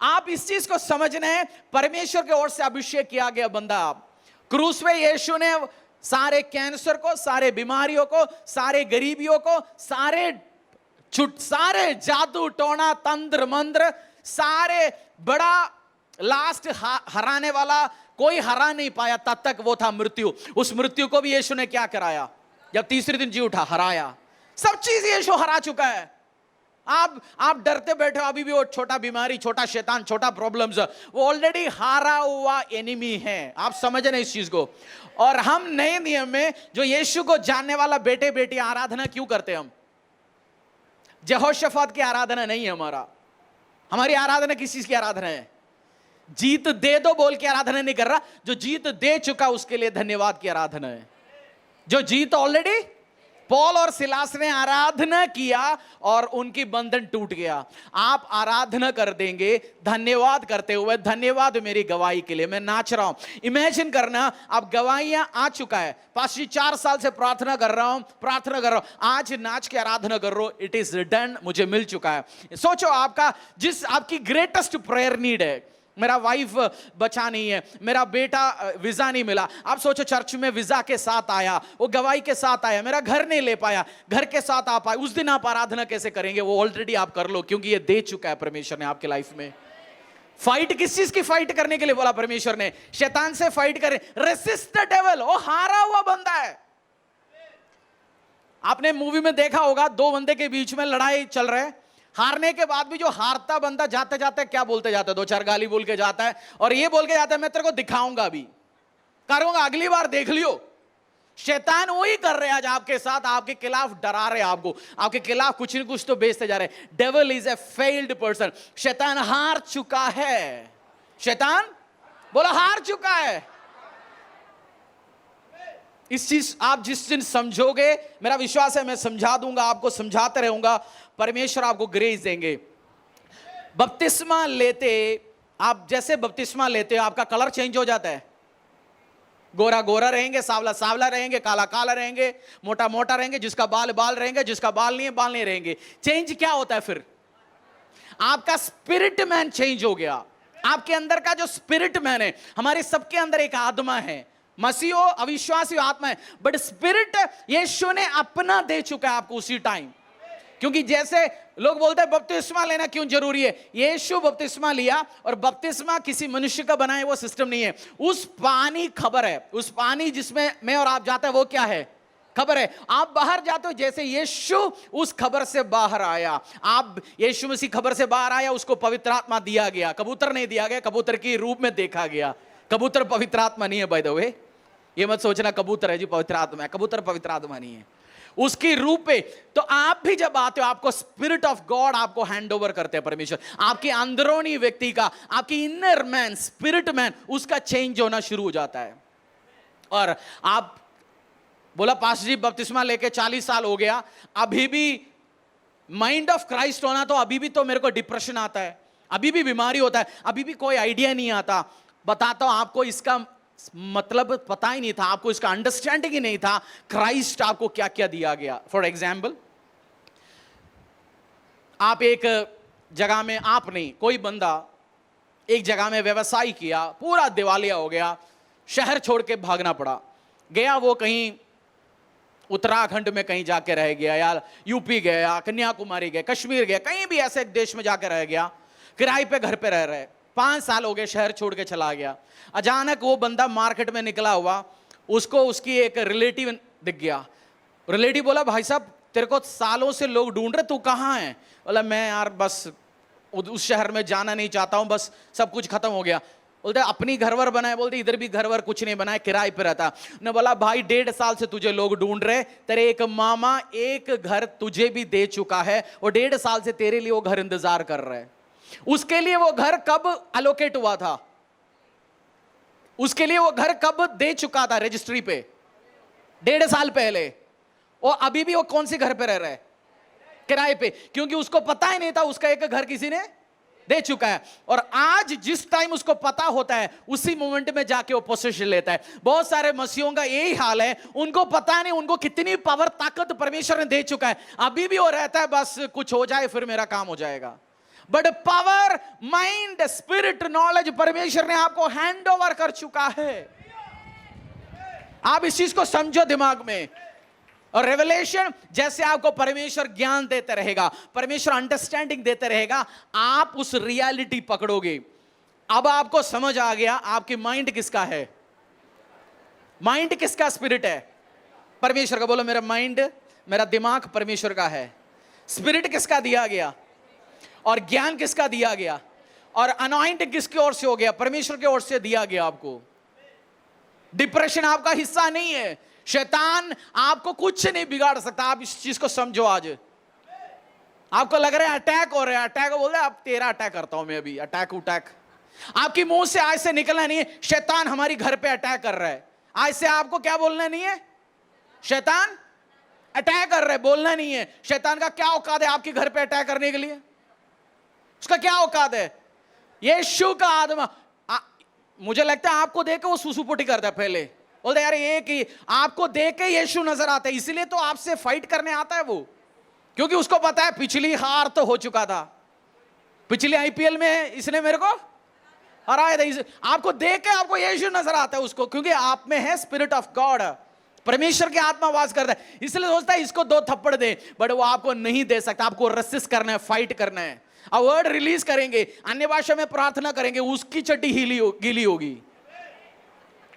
Speaker 1: आप इस चीज को समझना है, परमेश्वर की ओर से अभिषेक किया गया बंदा आप। क्रूस पे यीशु ने सारे कैंसर को, सारे बीमारियों को, सारे गरीबियों को, सारे जादू टोना तंत्र मंत्र, सारे बड़ा लास्ट हराने वाला कोई हरा नहीं पाया, तब तक वो था मृत्यु। उस मृत्यु को भी यीशु ने क्या कराया? जब तीसरे दिन जी उठा, हराया। सब चीज यीशु हरा चुका है। आप डरते बैठे हो अभी भी, वो छोटा बीमारी, छोटा शैतान, छोटा प्रॉब्लम्स, वो ऑलरेडी हारा हुआ एनिमी है। आप समझे ना इस चीज को? और हम नए नियम में जो यीशु को जानने वाला बेटे बेटी आराधना क्यों करते? हम यहोशाफात की आराधना नहीं है हमारी आराधना किस चीज की आराधना है? जीत दे दो बोल के आराधना नहीं कर रहा, जो जीत दे चुका उसके लिए धन्यवाद की आराधना है। जो जीत ऑलरेडी, पौल और सिलास ने आराधना किया और उनकी बंधन टूट गया। आप आराधना कर देंगे धन्यवाद करते हुए, धन्यवाद मेरी गवाही के लिए, मैं नाच रहा हूं। इमेजिन करना, आप गवाहियां आ चुका है, पास 4 साल से प्रार्थना कर रहा हूं, आज नाच के आराधना कर रहा हूं, इट इज डन, मुझे मिल चुका है। सोचो आपकी ग्रेटेस्ट प्रेयर नीड है, मेरा वाइफ बचा नहीं है, मेरा बेटा वीजा नहीं मिला। आप सोचो चर्च में वीजा के साथ आया, वो गवाही के साथ आया, मेरा घर नहीं ले पाया, घर के साथ आप आए, उस दिन आप आराधना कैसे करेंगे? वो ऑलरेडी आप कर लो, क्योंकि ये दे चुका है परमेश्वर ने आपके लाइफ में। फाइट किस चीज की फाइट करने के लिए बोला परमेश्वर ने? शैतान से फाइट करें, रेसिस्ट द डेविल। वो हारा हुआ बंदा है। आपने मूवी में देखा होगा, 2 बंदे के बीच में लड़ाई चल रहा है, हारने के बाद भी जो हारता बंदा जाते जाते क्या बोलते जाता है? 2-4 गाली बोल के जाता है, और ये बोल के जाता है मैं तेरे को दिखाऊंगा, अभी करूंगा, अगली बार देख लियो। शैतान वही कर रहे हैं आज आपके साथ, आपके खिलाफ डरा रहे हैं आपको, आपके खिलाफ कुछ न कुछ तो बेचते जा रहे हैं। Devil is a failed person. शैतान हार चुका है। शैतान बोला हार चुका है। इस चीज आप जिस दिन समझोगे, मेरा विश्वास है मैं समझा दूंगा, आपको समझाते रहूंगा, परमेश्वर आपको ग्रेस देंगे। बपतिस्मा लेते, आप जैसे बपतिस्मा लेते हो आपका कलर चेंज हो जाता है। गोरा गोरा रहेंगे, सावला सावला रहेंगे, काला काला रहेंगे, मोटा मोटा रहेंगे, जिसका बाल बाल रहेंगे, जिसका बाल नहीं रहेंगे। चेंज क्या होता है फिर? आपका स्पिरिट मैन चेंज हो गया। आपके अंदर का जो स्पिरिट मैन है, हमारे सबके अंदर एक आत्मा है, मसीह हो अविश्वासी आत्मा है, बट स्पिरिट यीशु ने अपना दे चुका है आपको उसी टाइम। क्योंकि जैसे लोग बोलते हैं बपतिस्मा लेना क्यों जरूरी है? यीशु बपतिस्मा लिया, और बपतिस्मा किसी मनुष्य का बनाए वो सिस्टम नहीं है। उस पानी खबर है, उस पानी जिसमें मैं और आप जाते हैं वो क्या है? खबर है। आप बाहर जाते हो, जैसे यीशु उस खबर से बाहर आया, आप यीशु मसीह खबर से बाहर आया, उसको पवित्र आत्मा दिया गया। कबूतर नहीं दिया गया, कबूतर के रूप में देखा गया। कबूतर पवित्र आत्मा नहीं है, बाय द वे, ये मत सोचना कबूतर है जी पवित्र आत्मा है। कबूतर पवित्र आत्मा नहीं है, उसकी रूप पे। तो आप भी जब आते हो, आपको स्पिरिट ऑफ गॉड आपको हैंड ओवर करते हैं परमेश्वर। आपके अंदरूनी व्यक्ति का, आपकी इनर मैन, स्पिरिट मैन, उसका चेंज होना शुरू हो जाता है। और आप बोला पास्टर जी बपतिस्मा लेके 40 साल हो गया, अभी भी माइंड ऑफ क्राइस्ट होना, तो अभी भी तो मेरे को डिप्रेशन आता है, अभी भी बीमारी होता है, अभी भी कोई आइडिया नहीं आता। बताता हूं आपको, इसका मतलब पता ही नहीं था आपको, इसका अंडरस्टैंडिंग ही नहीं था क्राइस्ट आपको क्या क्या दिया गया। फॉर एग्जाम्पल, आप एक जगह में, आपने कोई बंदा एक जगह में व्यवसाय किया, पूरा दिवालिया हो गया, शहर छोड़ के भागना पड़ा, गया वो कहीं उत्तराखंड में कहीं जाके रह गया, या यूपी गया, कन्याकुमारी गया, कश्मीर गया, कहीं भी ऐसे देश में जाके रह गया, किराए पे घर पे रह रहे, 5 साल हो गए, शहर छोड़ के चला गया। अचानक वो बंदा मार्केट में निकला हुआ, उसको उसकी एक रिलेटिव दिख गया। रिलेटिव बोला, भाई साहब तेरे को सालों से लोग ढूंढ रहे, तू कहाँ है? बोला, मैं यार बस उस शहर में जाना नहीं चाहता हूं, बस सब कुछ खत्म हो गया। बोलते अपनी घरवर बनाए? बोलते इधर भी घरवर कुछ नहीं बनाए, किराए पे रहता। ने बोला, भाई 1.5 साल से तुझे लोग ढूंढ रहे, तेरे एक मामा एक घर तुझे भी दे चुका है, और 1.5 साल से तेरे लिए वो घर इंतजार कर रहा है। उसके लिए वो घर कब अलोकेट हुआ था? उसके लिए वो घर कब दे चुका था रजिस्ट्री पे? 1.5 साल पहले। और अभी भी वो कौन सी घर पे रह रहा है? किराए पे, क्योंकि उसको पता ही नहीं था उसका एक घर किसी ने दे चुका है। और आज जिस टाइम उसको पता होता है, उसी मोमेंट में जाके वो पोजीशन लेता है। बहुत सारे मसीहों का यही हाल है, उनको पता नहीं उनको कितनी पावर ताकत परमेश्वर ने दे चुका है, अभी भी वो रहता है बस कुछ हो जाए फिर मेरा काम हो जाएगा। But power, mind, spirit, knowledge परमेश्वर ने आपको हैंड ओवर कर चुका है। आप इस चीज को समझो दिमाग में। और रेवलेशन, जैसे आपको परमेश्वर ज्ञान देते रहेगा, परमेश्वर अंडरस्टैंडिंग देते रहेगा, आप उस रियलिटी पकड़ोगे। अब आपको समझ आ गया आपकी माइंड किसका है, माइंड किसका, स्पिरिट है परमेश्वर का। बोलो, मेरा माइंड, मेरा दिमाग परमेश्वर का है। स्पिरिट किसका दिया गया, और ज्ञान किसका दिया गया, और अनॉइंटिंग किसकी ओर से हो गया? परमेश्वर की ओर से दिया गया आपको। डिप्रेशन आपका हिस्सा नहीं है, शैतान आपको कुछ नहीं बिगाड़ सकता। आप इस चीज को समझो। आज आपको लग रहा है अटैक हो रहा है, अटैक बोल रहे, अब तेरा अटैक करता हूं मैं अभी, अटैक उटैक आपकी मुंह से आज से निकलना नहीं है, शैतान हमारी घर पे अटैक कर रहा है। आज से आपको क्या बोलना नहीं है? शैतान अटैक कर रहा है, बोलना नहीं है। शैतान का क्या औकात है आपके घर पे अटैक करने के लिए? उसका क्या औकात है? यीशु का आत्मा, मुझे लगता है आपको देख के वो सुसुपुटी करता है पहले, बोलते यार ये कि आपको देख के यीशु नजर आता है, इसलिए तो आपसे फाइट करने आता है वो, क्योंकि उसको पता है पिछली हार तो हो चुका था, पिछले आईपीएल में इसने मेरे को हराया था। आपको देख के आपको यीशु नजर आता है उसको, क्योंकि आप में है स्पिरिट ऑफ गॉड, परमेश्वर की आत्मा वास करता है, इसलिए सोचता है इसको 2 थप्पड़ दे, बट वो आपको नहीं दे सकता। आपको रेसिस्ट करना है, फाइट करना है। अब वर्ड रिलीज करेंगे, अन्य भाषा में प्रार्थना करेंगे, उसकी चड्डी गीली होगी।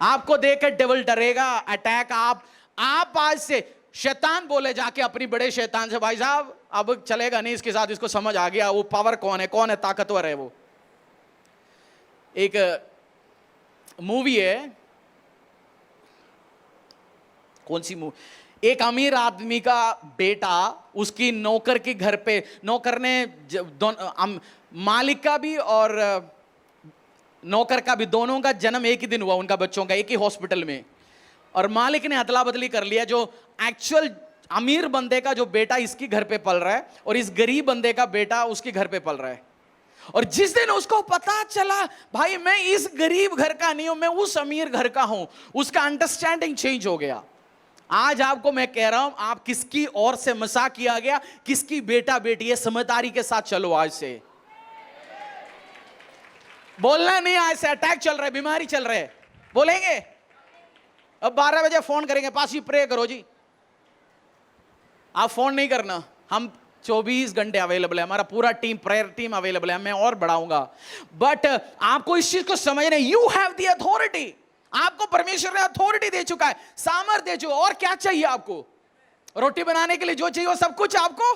Speaker 1: आपको देखकर डेविल डरेगा, अटैक। आप आज से शैतान बोले जाके अपनी बड़े शैतान से, भाई साहब अब चलेगा नहीं इसके साथ, इसको समझ आ गया वो पावर कौन है ताकतवर है वो। एक मूवी है, कौन सी मूवी? एक अमीर आदमी का बेटा उसकी नौकर के घर पे, नौकर ने मालिक का भी और नौकर का भी, दोनों का जन्म एक ही दिन हुआ, उनका बच्चों का एक ही हॉस्पिटल में। और मालिक ने अदला बदली कर लिया, जो एक्चुअल अमीर बंदे का जो बेटा इसकी घर पे पल रहा है, और इस गरीब बंदे का बेटा उसके घर पे पल रहा है। और जिस दिन उसको पता चला भाई मैं इस गरीब घर का नहीं हूं, मैं उस अमीर घर का हूं, उसका अंडरस्टैंडिंग चेंज हो गया। आज आपको मैं कह रहा हूं, आप किसकी ओर से मजाक किया गया, किसकी बेटा बेटी है, समझदारी के साथ चलो। आज से बोलना नहीं, आज से अटैक चल रहा है, बीमारी चल रहा है, बोलेंगे। अब 12 बजे फोन करेंगे, पास ही प्रे करो जी। आप फोन नहीं करना, हम 24 घंटे अवेलेबल है, हमारा पूरा टीम, प्रेयर टीम अवेलेबल है, मैं और बढ़ाऊंगा। बट आपको इस चीज को समझना, यू हैव द अथॉरिटी। आपको परमेश्वर ने अथॉरिटी दे चुका है, सामर्थ्य दे चुका। और क्या चाहिए आपको? रोटी बनाने के लिए जो चाहिए वो सब कुछ आपको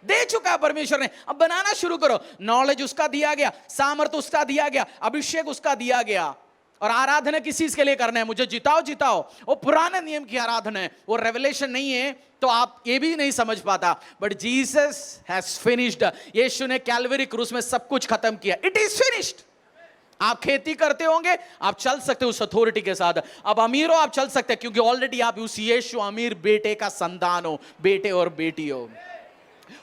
Speaker 1: दे चुका है परमेश्वर ने। अब बनाना शुरू करो। नॉलेज उसका दिया गया, सामर्थ्य उसका दिया गया, अभिषेक उसका दिया गया। और आराधना किस चीज के लिए करना है? मुझे जिताओ जिताओ, वो पुराने नियम की आराधना है, वो रेवलेशन नहीं है, तो आप ये भी नहीं समझ पाता। बट जीसस हैज फिनिश्ड, यीशु ने कैलवरी क्रूस में सब कुछ खत्म किया। It is finished. आप खेती करते होंगे, आप चल सकते हो उस अथॉरिटी के साथ। अब अमीर हो, आप चल सकते हैं, क्योंकि ऑलरेडी आप उस यीशु अमीर बेटे का संतान हो, बेटे और बेटी हो।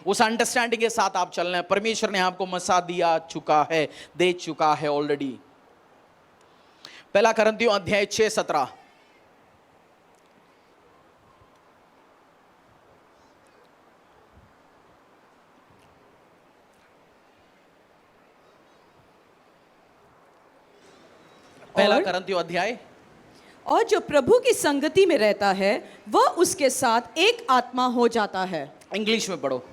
Speaker 1: उस अंडरस्टैंडिंग के साथ आप चलना है। परमेश्वर ने आपको मसा दिया चुका है, दे चुका है ऑलरेडी। पहला करंथियों अध्याय 6:17। पहला करंथियों अध्याय।
Speaker 2: और जो प्रभु की संगति में रहता है वह उसके साथ एक आत्मा हो जाता है।
Speaker 1: इंग्लिश में पढ़ो।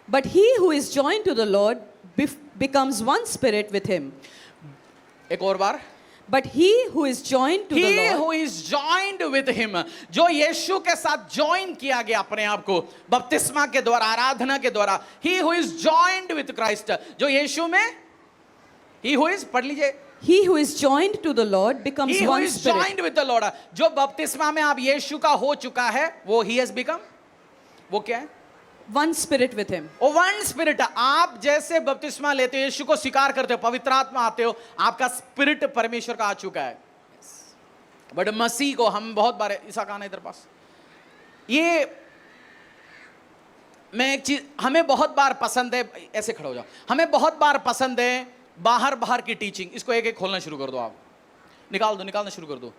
Speaker 2: But he who is joined to the Lord becomes one spirit with him.
Speaker 1: एक और बार।
Speaker 2: But he who is joined to the
Speaker 1: He
Speaker 2: Lord,
Speaker 1: who is joined with him, जो यीशु के साथ ज्वाइन किया गया अपने आप को बपतिस्मा के द्वारा, आराधना के द्वारा। He who is joined with Christ, जो यीशु में, he who is, पढ़ लीजिए।
Speaker 2: he who is joined to the Lord becomes
Speaker 1: He who
Speaker 2: one
Speaker 1: is
Speaker 2: spirit.
Speaker 1: joined with the Lord, जो बपतिस्मा में आप यीशु का हो चुका है, वो he has become, वो क्या है?
Speaker 2: One spirit with him.
Speaker 1: वो वन स्पिरिट। आप जैसे बपतिस्मा लेते हो, यीशु को स्वीकार करते हो, पवित्र आत्मा आते हो, आपका स्पिरिट परमेश्वर का आ चुका है। बट मसीह को हम बहुत बार, ऐसा कहा ना इधर पास, ये मैं एक चीज हमें बहुत बार पसंद है, ऐसे खड़े हो जाओ, हमें बहुत बार पसंद है बाहर की टीचिंग। इसको एक एक खोलना शुरू कर दो, आप निकालना शुरू कर दो।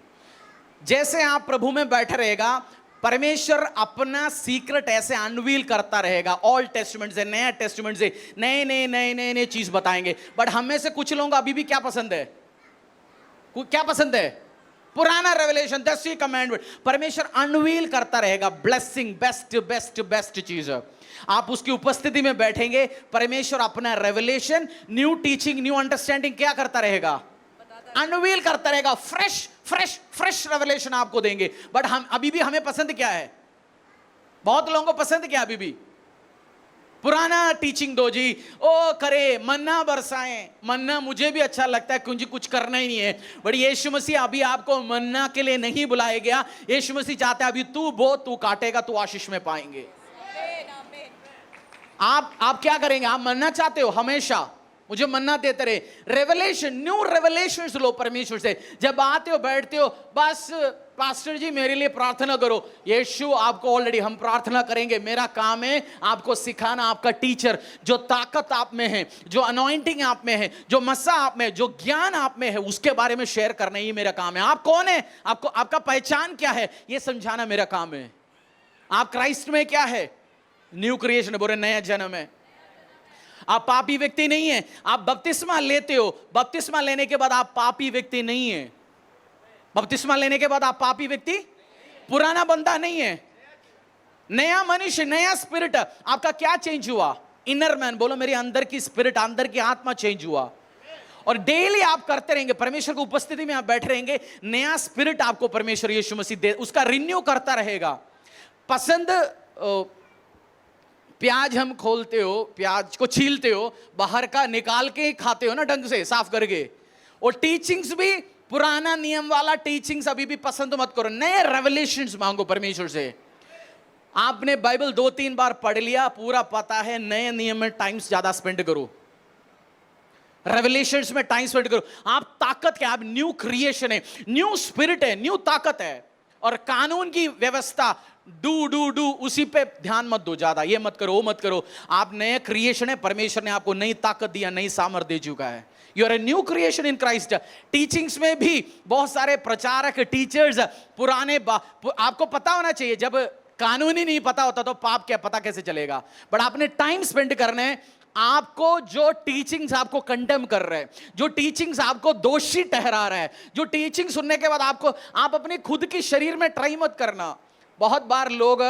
Speaker 1: जैसे आप प्रभु में बैठे रहेगा, परमेश्वर अपना सीक्रेट ऐसे अनवील करता रहेगा। ऑल टेस्टमेंट से, नया टेस्टमेंट से नए चीज बताएंगे। बट हम में से कुछ लोगों को अभी भी क्या पसंद है? क्या पसंद है? पुराना रेवलेशन, 10 कमांडमेंट। परमेश्वर अनवील करता रहेगा ब्लेसिंग, बेस्ट चीज। आप उसकी उपस्थिति में बैठेंगे, परमेश्वर अपना revelation, new teaching, new understanding क्या करता रहेगा? अनवील करता रहेगा। फ्रेश रेवलेशन आपको देंगे। बट हम अभी भी, हमें पसंद क्या है? बहुत लोगों को पसंद क्या अभी भी? पुराना टीचिंग दो जी, ओ करे मन्ना बरसाएं। मन्ना मुझे भी अच्छा लगता है क्योंकि कुछ करना ही नहीं है। बट यीशु मसीह अभी आपको मन्ना के लिए नहीं बुलाया गया। यीशु मसीह चाहता है अभी तू बो, तू काटेगा, तू आशीष में पाएंगे। आप क्या करेंगे? आप मन्ना चाहते हो? हमेशा मुझे मन्ना देते रहे। रेवलेशन, न्यू रेवलेशन लो परमेश्वर से। जब आते हो, बैठते हो, बस पास्टर जी मेरे लिए प्रार्थना करो। यीशु आपको ऑलरेडी, हम प्रार्थना करेंगे। मेरा काम है आपको सिखाना। आपका टीचर, जो ताकत आप में है, जो अनॉइंटिंग आप में है, जो मसा आप में है, जो ज्ञान आप में है, उसके बारे में शेयर करना ही मेरा काम है। आप कौन है? आपको, आपका पहचान क्या है, ये समझाना मेरा काम है। आप क्राइस्ट में क्या है? न्यू क्रिएशन, बोले नया जन्म है। आप पापी व्यक्ति नहीं है। आप बपतिस्मा लेते हो, बपतिस्मा लेने के बाद आप पापी व्यक्ति नहीं है। बपतिस्मा लेने के बाद आप पापी व्यक्ति, पुराना बंदा नहीं है, नया मनुष्य, नया स्पिरिट। आपका क्या चेंज हुआ? Inner man. बोलो मेरे अंदर की स्पिरिट, अंदर की आत्मा चेंज हुआ। और डेली आप करते रहेंगे, परमेश्वर की उपस्थिति में आप बैठे रहेंगे, नया स्पिरिट आपको परमेश्वर यीशु मसीह दे, उसका रिन्यू करता रहेगा। पसंद प्याज हम खोलते हो, प्याज को छीलते हो, बाहर का निकाल के खाते हो ना, ढंग से साफ करके। और टीचिंग्स भी पुराना नियम वाला टीचिंग्स अभी भी पसंद मत करो। नए रेवलेशंस मांगो परमेश्वर से। आपने बाइबल 2-3 बार पढ़ लिया, पूरा पता है, नए नियम में टाइम ज्यादा स्पेंड करो, रेवलेशंस में टाइम स्पेंड करो। आप ताकत क्या? आप न्यू क्रिएशन है, न्यू स्पिरिट है, न्यू ताकत है। और कानून की व्यवस्था, डू उसी पे ध्यान मत दो ज्यादा, ये मत करो, वो मत करो। आप नए क्रिएशन है, परमेश्वर ने आपको नई ताकत दिया, नई सामर्थ्य दे चुका है। You are a new creation in Christ. Teachings में भी बहुत सारे प्रचारक, टीचर्स पुराने, आपको पता होना चाहिए। जब कानून ही नहीं पता होता तो पाप क्या पता कैसे चलेगा? बट आपने टाइम स्पेंड करना है। आपको जो टीचिंग्स आपको कंडेम कर रहे हैं, जो टीचिंग्स आपको दोषी ठहरा रहा है, जो टीचिंग सुनने के बाद आपको, आप अपनी खुद की शरीर में ट्राई मत करना। बहुत बार लोग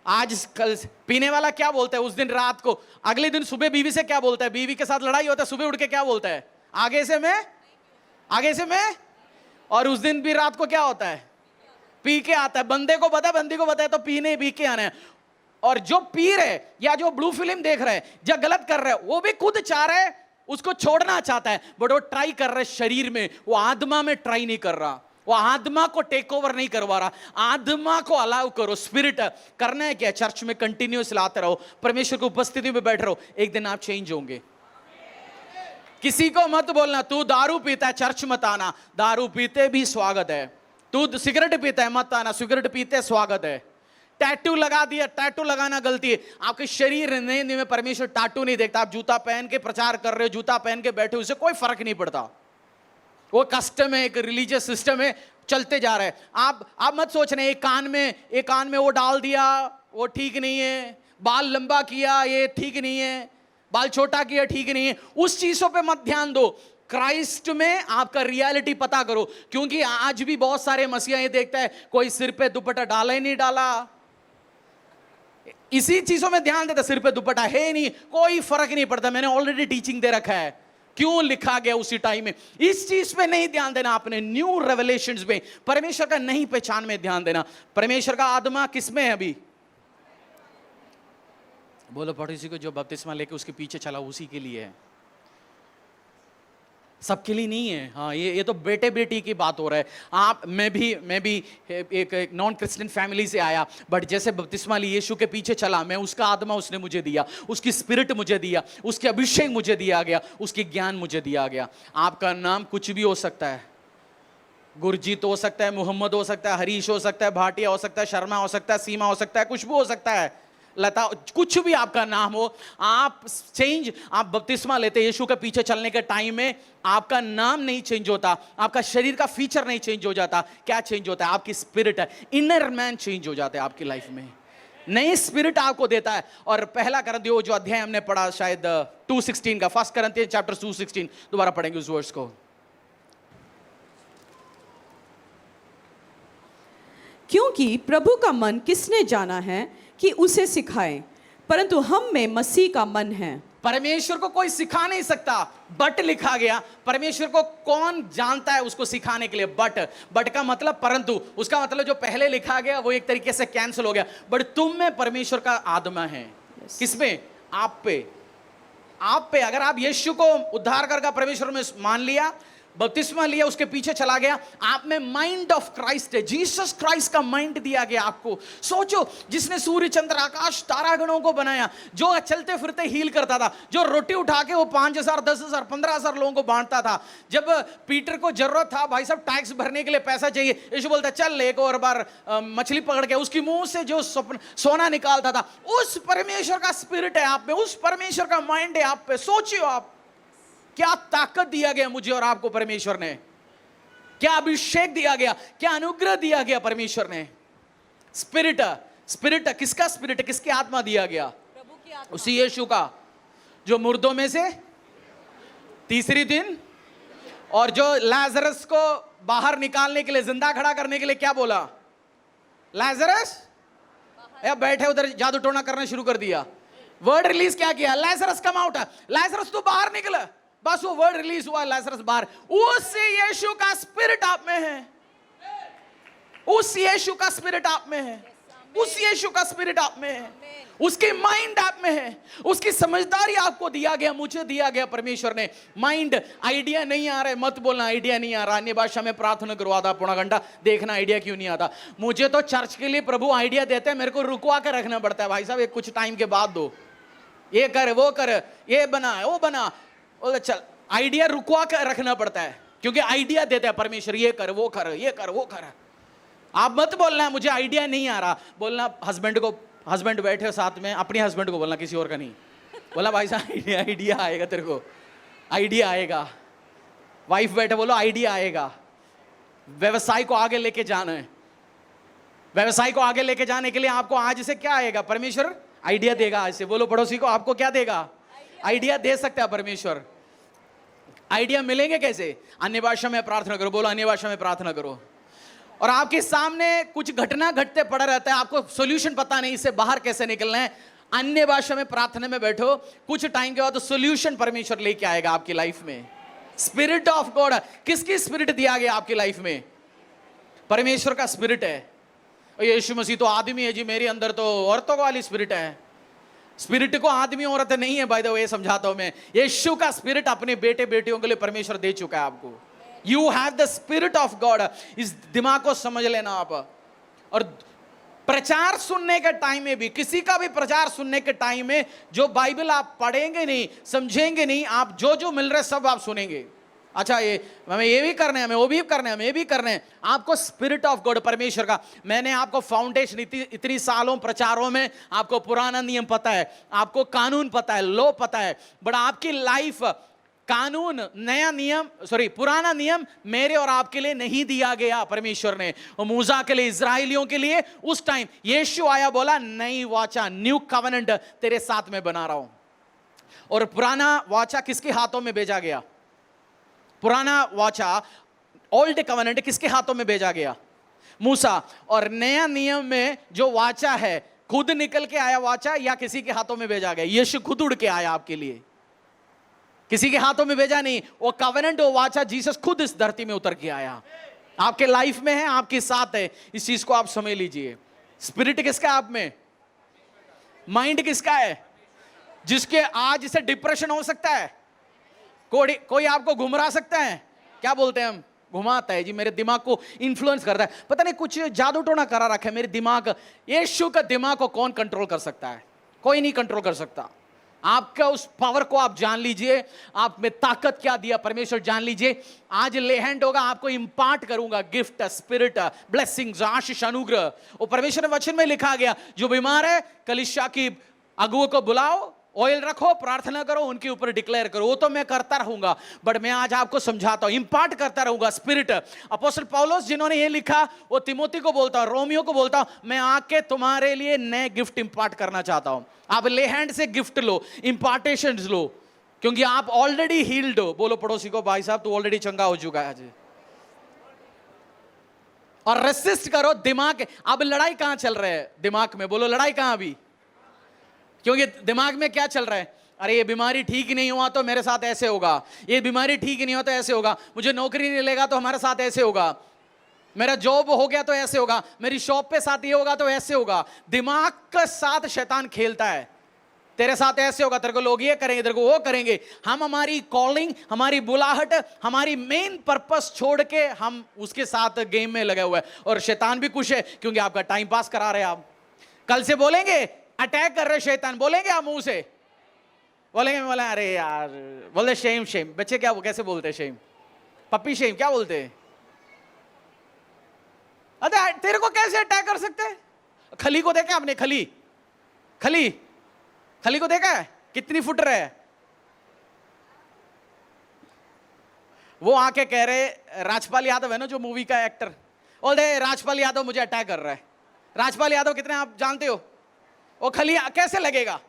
Speaker 1: आज कल पीने वाला क्या बोलता है, उस दिन रात को, अगले दिन सुबह बीवी से क्या बोलता है, बीवी के साथ लड़ाई होता है, सुबह उठ के क्या बोलता है, आगे से मैं, और उस दिन भी रात को क्या होता है, पी के आता है। बंदी को पता है तो पीने पी के आना है। और जो पी रहे या जो ब्लू फिल्म देख रहे हैं, जो गलत कर रहे हैं, वो भी खुद चाह रहे हैं, उसको छोड़ना चाहता है, बट वो ट्राई कर रहा है शरीर में, वो आत्मा में ट्राई नहीं कर रहा, वो आत्मा को टेक ओवर नहीं करवा रहा। आत्मा को अलाउ करो। स्पिरिट करना है क्या? चर्च में कंटिन्यूस लाते रहो, परमेश्वर की उपस्थिति में बैठ रहो, एक दिन आप चेंज होंगे। किसी को मत बोलना तू दारू पीता है चर्च मत आना, दारू पीते भी स्वागत है। तू सिगरेट पीता है मत आना, सिगरेट पीते स्वागत है। टैटू लगा दिया, टैटू लगाना गलती है। आपके शरीर में परमेश्वर टैटू नहीं देखता। आप जूता पहन के प्रचार कर रहे हो, जूता पहन के बैठे हो, उससे कोई फर्क नहीं पड़ता। वो कस्टम है, एक रिलीजियस सिस्टम है, चलते जा रहा है। आप मत सोच रहे एक कान में वो डाल दिया, वो ठीक नहीं है, बाल लंबा किया, ये ठीक नहीं है, बाल छोटा किया, ठीक नहीं है। उस चीजों पे मत ध्यान दो। क्राइस्ट में आपका रियलिटी पता करो, क्योंकि आज भी बहुत सारे मसीहा ये देखता है कोई सिर पे दुपट्टा डाला ही नहीं डाला, इसी चीजों में ध्यान देता, सिर पे दुपट्टा है नहीं, कोई फर्क नहीं पड़ता, मैंने ऑलरेडी टीचिंग दे रखा है, क्यों लिखा गया उसी टाइम में। इस चीज पे नहीं ध्यान देना आपने, न्यू रेवलेशंस में, परमेश्वर का नहीं पहचान में ध्यान देना। परमेश्वर का आत्मा किसमें है अभी? बोलो पड़ोसी को, जो बपतिस्मा लेके उसके पीछे चला उसी के लिए है, सबके लिए नहीं है। हाँ, ये तो बेटे बेटी की बात हो रहा है। मैं भी एक नॉन क्रिश्चियन फैमिली से आया, बट जैसे बपतिस्मा ली, यीशु के पीछे चला मैं, उसका आत्मा उसने मुझे दिया, उसकी स्पिरिट मुझे दिया, उसके अभिषेक मुझे दिया गया, उसकी ज्ञान मुझे दिया गया। आपका नाम कुछ भी हो सकता है, गुरजीत हो सकता है, मोहम्मद हो सकता है, हरीश हो सकता है, भाटिया हो सकता है, शर्मा हो सकता है, सीमा हो सकता है, कुछ भी हो सकता है, लता, कुछ भी आपका नाम हो। आप बपतिस्मा लेते, यीशु के पीछे चलने के टाइम में आपका नाम नहीं चेंज होता, आपका शरीर का फीचर नहीं चेंज हो जाता। क्या चेंज होता है? आपकी स्पिरिट है, इनर मैन चेंज हो जाता है आपकी लाइफ में, नई स्पिरिट आपको देता है। और पहला करंथियों जो अध्याय हमने पढ़ा शायद 2:16 का, 1 Corinthians chapter 2:16, दोबारा पढ़ेंगे उस वर्स को।
Speaker 2: क्योंकि प्रभु का मन किसने जाना है कि उसे सिखाए, परंतु हम में मसीह का मन है।
Speaker 1: परमेश्वर को कोई सिखा नहीं सकता, बट लिखा गया। परमेश्वर को कौन जानता है उसको सिखाने के लिए? बट का मतलब परंतु, उसका मतलब जो पहले लिखा गया वो एक तरीके से कैंसिल हो गया। बट तुम में परमेश्वर का आत्मा है। किसमें? आप पे। अगर आप यीशु को उद्धारकर का परमेश्वर में मान लिया, बपतिस्मा लिया, उसके पीछे चला गया, आप में माइंड ऑफ क्राइस्ट है, जीसस क्राइस्ट का माइंड दिया गया आपको। सोचो, जिसने सूर्य चंद्र आकाश तारागणों को बनाया, जो चलते फिरते हील करता था, जो रोटी उठा के वो 5,000 10,000 15,000 लोगों को बांटता था। जब पीटर को जरूरत था, भाई साहब टैक्स भरने के लिए पैसा चाहिए, यीशु बोलता चल एक और बार मछली पकड़ के उसकी मुंह से जो सोना निकालता था। उस परमेश्वर का स्पिरिट है आप में, उस परमेश्वर का माइंड है आप पे। सोचियो आप, क्या ताकत दिया गया मुझे और आपको परमेश्वर ने, क्या अभिषेक दिया गया, क्या अनुग्रह दिया गया परमेश्वर ने। स्पिरिट किसका स्पिरिट, किसकी आत्मा दिया गया?
Speaker 2: प्रभु की आत्मा,
Speaker 1: उसी यीशु का, जो मुर्दों में से तीसरे दिन, और जो लाजरस को बाहर निकालने के लिए, जिंदा खड़ा करने के लिए क्या बोला? लाजरस या बैठे उधर जादू टोना करना शुरू कर दिया। वर्ड रिलीज क्या किया? लाजरस कम आउट, लाजरस तो बाहर निकला, बस वो वर्ड रिलीज हुआ, लाजरस बाहर। उस यीशु का स्पिरिट आप में है, उस यीशु का स्पिरिट आप में है, उस यीशु का स्पिरिट आप में है, उसकी माइंड आप में है, उसकी समझदारी आपको दिया गया, मुझे दिया गया परमेश्वर ने। माइंड, आइडिया नहीं आ रहा है मत बोलना आइडिया नहीं आ रहा, अन्य भाषा में प्रार्थना करो आधा पौना घंटा, देखना आइडिया क्यों नहीं आता। मुझे तो चर्च के लिए प्रभु आइडिया देते हैं, मेरे को रुकवा के रखना पड़ता है, भाई साहब एक कुछ टाइम के बाद दो, ये कर वो कर, ये बना वो बना, चल आइडिया रुकवा कर रखना पड़ता है, क्योंकि आइडिया देता है परमेश्वर, ये कर वो कर, ये कर वो कर। आप मत बोलना मुझे आइडिया नहीं आ रहा, बोलना हस्बैंड को, हस्बैंड बैठे साथ में, अपने हस्बैंड को बोलना, किसी और का नहीं। बोला भाई साहब आइडिया आएगा, तेरे को आइडिया आएगा। वाइफ बैठे, बोलो आइडिया आएगा। व्यवसाय को आगे लेके जाना है, व्यवसाय को आगे लेके जाने के लिए आपको आज से क्या आएगा? परमेश्वर आइडिया देगा आज से। बोलो पड़ोसी को, आपको क्या देगा? आइडिया दे सकता है परमेश्वर। आइडिया मिलेंगे कैसे? अन्य भाषा में प्रार्थना करो, बोलो अन्य भाषा में प्रार्थना करो। और आपके सामने कुछ घटना घटते पड़ा रहता है, आपको सॉल्यूशन पता नहीं, इससे बाहर कैसे निकलना है। अन्य भाषा में प्रार्थना में बैठो, कुछ टाइम के बाद तो सॉल्यूशन परमेश्वर लेके आएगा आपकी लाइफ में। स्पिरिट ऑफ गॉड, किसकी स्पिरिट दिया गया आपकी लाइफ में? परमेश्वर का स्पिरिट है। यीशु मसीह तो आदमी है जी, मेरे अंदर तो औरतों वाली स्पिरिट है। स्पिरिट को आदमी औरत नहीं है, बाय द वे समझाता हूं मैं। यीशु का स्पिरिट अपने बेटे बेटियों के लिए परमेश्वर दे चुका है आपको। You have the spirit of God. इस दिमाग को समझ लेना आप। और प्रचार सुनने के टाइम में भी, किसी का भी प्रचार सुनने के टाइम में, जो बाइबल आप पढ़ेंगे नहीं, समझेंगे नहीं, आप जो जो मिल रहे सब आप सुनेंगे। अच्छा ये हमें ये भी करना है, हमें वो भी करना है, हमें ये भी करना है। आपको स्पिरिट ऑफ गॉड, परमेश्वर का, मैंने आपको फाउंडेशन इतनी सालों प्रचारों में आपको पुराना नियम पता है, आपको कानून पता है, लॉ पता है, बट आपकी लाइफ कानून, नया नियम, सॉरी पुराना नियम मेरे और आपके लिए नहीं दिया गया परमेश्वर ने, और मूसा के लिए, इजराइलियों के लिए उस टाइम यीशु आया, बोला नई वाचा, न्यू कवेनेंट तेरे साथ में बना रहा हूं। और पुराना वाचा किसके हाथों में भेजा गया? पुराना वाचा, ओल्ड कवेनेंट किसके हाथों में भेजा गया? मूसा। और नया नियम में जो वाचा है, खुद निकल के आया वाचा या किसी के हाथों में भेजा गया? यीशु खुद उड़ के आया आपके लिए, किसी के हाथों में भेजा नहीं। वो कवेनेंट, वो वाचा, जीसस खुद इस धरती में उतर के आया, आपके लाइफ में है, आपके साथ है। इस चीज को आप समझ लीजिए। स्पिरिट किसका है आप में? माइंड किसका है? जिसके आज से डिप्रेशन हो सकता है, कोई आपको घुमरा सकता है, क्या बोलते हैं हम, घुमाता है जी, मेरे दिमाग को इन्फ्लुएंस करता है, पता नहीं कुछ जादू टोना करा रखा है मेरे दिमाग। यीशु का दिमाग को कौन कंट्रोल कर सकता है? कोई नहीं कंट्रोल कर सकता। आपका उस पावर को आप जान लीजिए, आप में ताकत क्या दिया परमेश्वर जान लीजिए। आज ले हैंड होगा, आपको इंपार्ट करूंगा गिफ्ट, स्पिरिट, ब्लेसिंग्स, आशीष, अनुग्रह। और परमेश्वर ने वचन में लिखा गया, जो बीमार है कलीसिया की अगुओं को बुलाओ, ऑयल रखो, प्रार्थना करो, उनके ऊपर डिक्लेयर करो। वो तो मैं करता रहूंगा, बट मैं आज आपको समझाता हूं, इंपार्ट करता रहूंगा स्पिरिट। अपोस्टल पौलुस जिन्होंने ये लिखा, वो तिमोथी को बोलता हूं, रोमियो को बोलता हूं, मैं आके तुम्हारे लिए नए गिफ्ट इंपार्ट करना चाहता हूं। आप ले हैंड से गिफ्ट लो, इंपार्टेशन लो, क्योंकि आप ऑलरेडी हील्ड हो। बोलो पड़ोसी को, भाई साहब तू ऑलरेडी चंगा हो चुका है आज। और रेसिस्ट करो दिमाग। अब लड़ाई कहां चल रहा है? दिमाग में। बोलो लड़ाई कहां अभी? क्योंकि दिमाग में क्या चल रहा है? अरे ये बीमारी ठीक नहीं हुआ तो मेरे साथ ऐसे होगा, ये बीमारी ठीक नहीं हुआ तो ऐसे होगा, मुझे नौकरी नहीं लेगा तो हमारे साथ ऐसे होगा, मेरा जॉब हो गया तो ऐसे होगा, मेरी शॉप पे साथ ये होगा तो ऐसे होगा। दिमाग के साथ शैतान खेलता है, तेरे साथ ऐसे होगा, तेरे को लोग ये करेंगे, तेरे को वो करेंगे। हम हमारी कॉलिंग, हमारी बुलाहट, हमारी मेन पर्पस छोड़ के हम उसके साथ गेम में लगे हुए हैं। और शैतान भी खुश है क्योंकि आपका टाइम पास करा रहे हैं। आप कल से बोलेंगे अटैक कर रहे शैतान, बोलेंगे आप मुंह से, बोलेंगे, बोले अरे यार, बोले शेम शेम। बच्चे क्या कैसे बोलते हैं शेम? पप्पी शेम क्या बोलते हैं? अरे तेरे को कैसे अटैक कर सकते हैं? खली को देखा आपने? खली खली खली को देखा है? कितनी फुट रहे है वो। आके कह रहे, राजपाल यादव है ना जो मूवी का एक्टर, बोलते राजपाल यादव मुझे अटैक कर रहा है। राजपाल यादव कितने आप जानते हो? वो खली कैसे लगेगा?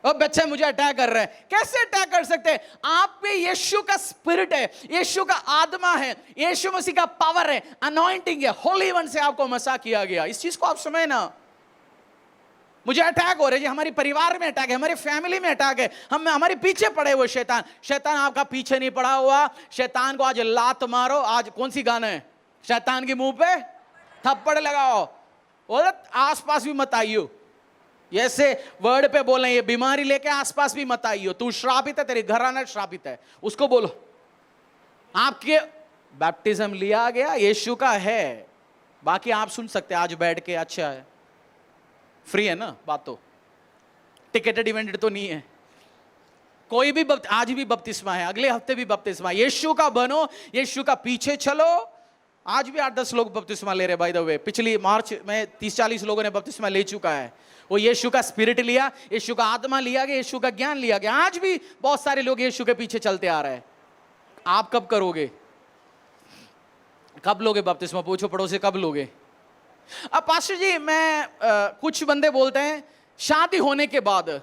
Speaker 1: ओ बच्चे मुझे अटैक कर रहे हैं, कैसे अटैक कर सकते हैं? आप पे यीशु का स्पिरिट है, यीशु का आत्मा है, यीशु मसीह का पावर है, अनॉइंटिंग है, होली वन से आपको मसा किया गया। इस चीज को आप समझे ना। मुझे अटैक हो रहे हैं, हमारे परिवार में अटैक है, हमारे फैमिली में अटैक है, हम हमारे पीछे पड़े हुए शैतान। शैतान आपका पीछे नहीं पड़ा हुआ। शैतान को आज लात मारो। आज कौन सी गाना है? शैतान के मुंह पे थप्पड़ लगाओ, और आसपास भी मत आइयो। ऐसे वर्ड पे बोले, ये बीमारी लेके आसपास भी मत आइयो। तू श्रापित है, तेरे घराना श्रापित है, उसको बोलो। आपके बैप्टिज्म लिया गया यीशु का है, बाकी आप सुन सकते हैं आज बैठ के। अच्छा है, फ्री है ना बात, तो टिकेटेड इवेंट तो नहीं है। कोई भी आज भी बपतिस्मा है, अगले हफ्ते भी बपतिस्मा। यीशु का बनो, यीशु का पीछे चलो। आज भी 8-10 लोग बपतिस्मा ले रहे हैं। बाय द वे पिछली मार्च में 30-40 लोगों ने बपतिस्मा ले चुका है। वो यीशु का स्पिरिट लिया, यीशु का आत्मा लिया गया, यीशु का ज्ञान लिया गया। आज भी बहुत सारे लोग यीशु के पीछे चलते आ रहे हैं। आप कब करोगे? कब लोगे बपतिस्मा? पूछो पड़ोसी, कब लोगे? अब पास्टर जी मैं कुछ बंदे बोलते हैं शादी होने के बाद।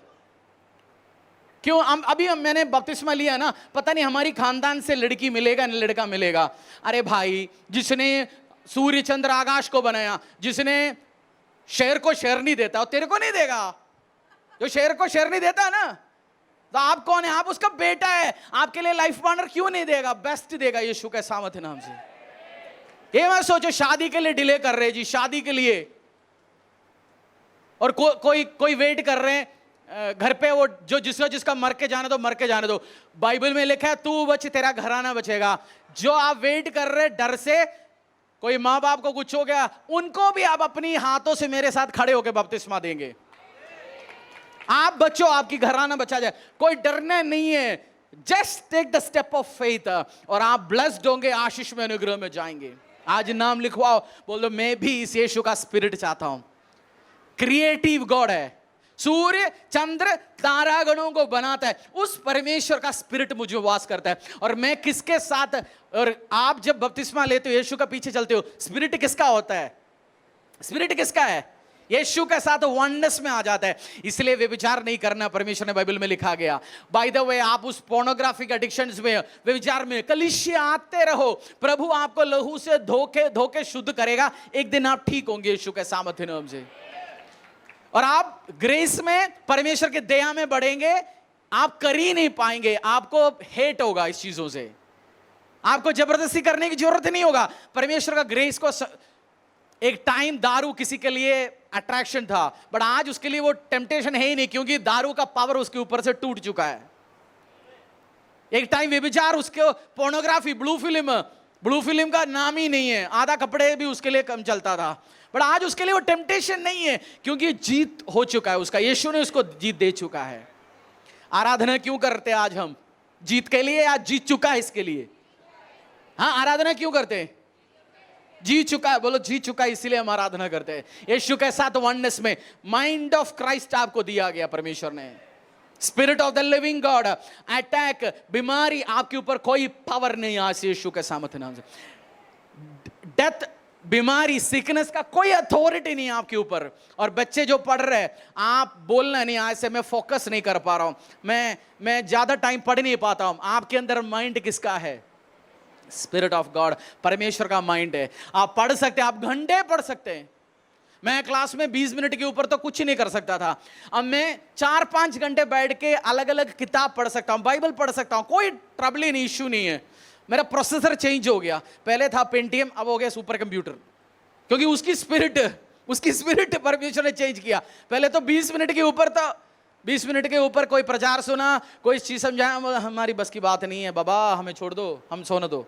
Speaker 1: क्यों? अभी मैंने बपतिस्मा लिया ना, पता नहीं हमारी खानदान से लड़की मिलेगा न लड़का मिलेगा। अरे भाई, जिसने सूर्य चंद्र आकाश को बनाया, जिसने शेर को शेर नहीं देता, वो तेरे को नहीं देगा। जो शेर को शेर नहीं देता ना, तो आप कौन है? आप उसका बेटा है। आपके लिए लाइफ पार्टनर क्यों नहीं देगा? बेस्ट देगा यीशु के सामर्थ नाम से। ये मैं सोचो शादी के लिए डिले कर रहे जी, शादी के लिए। और कोई वेट कर रहे हैं घर पे, वो जो जिसका मर के जाने दो, मर के जाने दो। बाइबल में लिखा है तू बच तेरा घराना बचेगा। जो आप वेट कर रहे डर से, कोई माँ बाप को कुछ हो गया, उनको भी आप अपनी हाथों से मेरे साथ खड़े होकर बपतिस्मा देंगे। आप बच्चों, आपकी घराना बचा जाए। कोई डरना नहीं है। Just take the step of faith और आप ब्लेस्ड होंगे, आशीष में, अनुग्रह में जाएंगे। आज नाम लिखवाओ, बोलो मैं भी इस यीशु का स्पिरिट चाहता हूं। क्रिएटिव गॉड है, सूर्य चंद्र तारागणों को बनाता है, उस परमेश्वर का स्पिरिट मुझे वास करता है। और मैं किसके साथ, और आप जब बपतिस्मा लेते हो, यीशु का पीछे चलते हो, स्पिरिट किसका होता है? स्पिरिट किसका है? यीशु के साथ वननेस में आ जाता है। इसलिए व्यभिचार नहीं करना, परमेश्वर ने बाइबल में लिखा गया। बाय द वे, आप उस पोर्नोग्राफिक एडिक्शंस में, व्यभिचार में, कलीसिया आते रहो, प्रभु आपको लहू से धोके धोके शुद्ध करेगा। एक दिन आप ठीक होंगे यीशु के सामर्थ्य नाम से, और आप ग्रेस में, परमेश्वर के दया में बढ़ेंगे। आप कर ही नहीं पाएंगे, आपको हेट होगा इस चीजों से। आपको जबरदस्ती करने की जरूरत नहीं होगा। परमेश्वर का ग्रेस को एक टाइम दारू किसी के लिए अट्रैक्शन था, बट आज उसके लिए वो टेम्पटेशन है ही नहीं, क्योंकि दारू का पावर उसके ऊपर से टूट चुका है। एक टाइम व्यभिचार, उसके पोर्नोग्राफी, ब्लू फिल्म का नाम ही नहीं है, आधा कपड़े भी उसके लिए कम चलता था, बट आज उसके लिए वो टेम्पटेशन नहीं है, क्योंकि जीत हो चुका है उसका। यीशु ने उसको जीत दे चुका है। आराधना क्यों करते हैं आज हम? जीत के लिए, आज जीत चुका है इसके लिए। हाँ, आराधना क्यों करते हैं? जीत चुका है, बोलो जीत चुका है, इसीलिए हम आराधना करते हैं। यीशु के साथ वननेस में माइंड ऑफ क्राइस्ट आपको दिया गया परमेश्वर ने, spirit of the living God. Attack, बीमारी, आपके ऊपर कोई पावर नहीं आज यीशु के सामर्थ्य नाम से। डेथ, बीमारी, सिकनेस का कोई अथॉरिटी नहीं आपके ऊपर। और बच्चे जो पढ़ रहे हैं, आप बोलना नहीं, आज से मैं फोकस नहीं कर पा रहा हूं, मैं ज्यादा टाइम पढ़ नहीं पाता हूं। आपके अंदर माइंड किसका है? स्पिरिट ऑफ गॉड, परमेश्वर का माइंड है। आप पढ़ सकते हैं, आप घंटे पढ़ सकते हैं। मैं क्लास में 20 मिनट के ऊपर तो कुछ नहीं कर सकता था, अब मैं 4-5 घंटे बैठ के अलग अलग किताब पढ़ सकता हूं, बाइबल पढ़ सकता हूं, कोई ट्रबल नहीं, इश्यू नहीं है। मेरा प्रोसेसर चेंज हो गया, पहले था पेंटियम, अब हो गया सुपर कंप्यूटर, क्योंकि उसकी स्पिरिट परमेश्वर ने चेंज किया। पहले तो 20 मिनट के ऊपर था, 20 मिनट के ऊपर कोई प्रचार सुना, कोई चीज समझाया, हमारी बस की बात नहीं है बाबा, हमें छोड़ दो, हम सोने दो।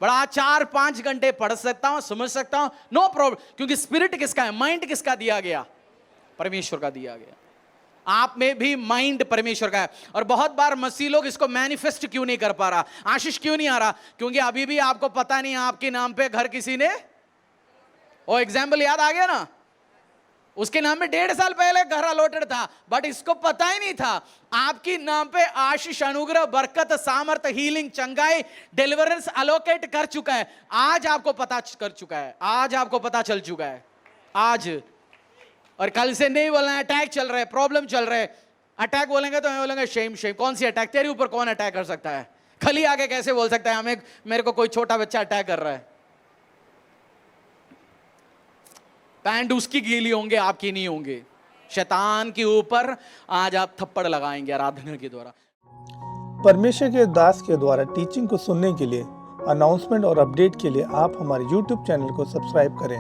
Speaker 1: बड़ा 4-5 घंटे पढ़ सकता हूं, समझ सकता हूं, नो प्रॉब्लम, क्योंकि स्पिरिट किसका है? माइंड किसका दिया गया? परमेश्वर का दिया गया। आप में भी माइंड परमेश्वर का है। और बहुत बार मसीह लोग इसको मैनिफेस्ट क्यों नहीं कर पा रहा, आशीष क्यों नहीं आ रहा? क्योंकि अभी भी आपको पता नहीं आपके नाम पे घर किसी ने, वो एग्जाम्पल याद आ गया ना, उसके नाम में 1.5 साल पहले घर अलॉटेड था, बट इसको पता ही नहीं था आपके नाम पे आशीष, अनुग्रह, बरकत, सामर्थ, हीलिंग, चंगाई, डिलीवरेंस अलोकेट कर चुका है। आज आपको पता कर चुका है, आज आपको पता चल चुका है आज। और कल से नहीं बोलना है अटैक चल रहा है, प्रॉब्लम चल रहा है। अटैक बोलेंगे तो मैं बोलेंगे शेम शेम, कौन सी अटैक? तेरे ऊपर कौन अटैक कर सकता है? खली आके कैसे बोल सकता है हमें, मेरे को कोई छोटा बच्चा अटैक कर रहा है? पैंट उसकी गीली होंगे, आपकी नहीं होंगे। शैतान के ऊपर आज आप थप्पड़ लगाएंगे आराधना के द्वारा।
Speaker 3: परमेश्वर के दास के द्वारा टीचिंग को सुनने के लिए, अनाउंसमेंट और अपडेट के लिए आप हमारे YouTube चैनल को सब्सक्राइब करें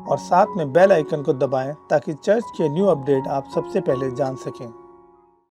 Speaker 3: और साथ में बेल आइकन को दबाएं, ताकि चर्च के न्यू अपडेट आप सबसे पहले जान सकें।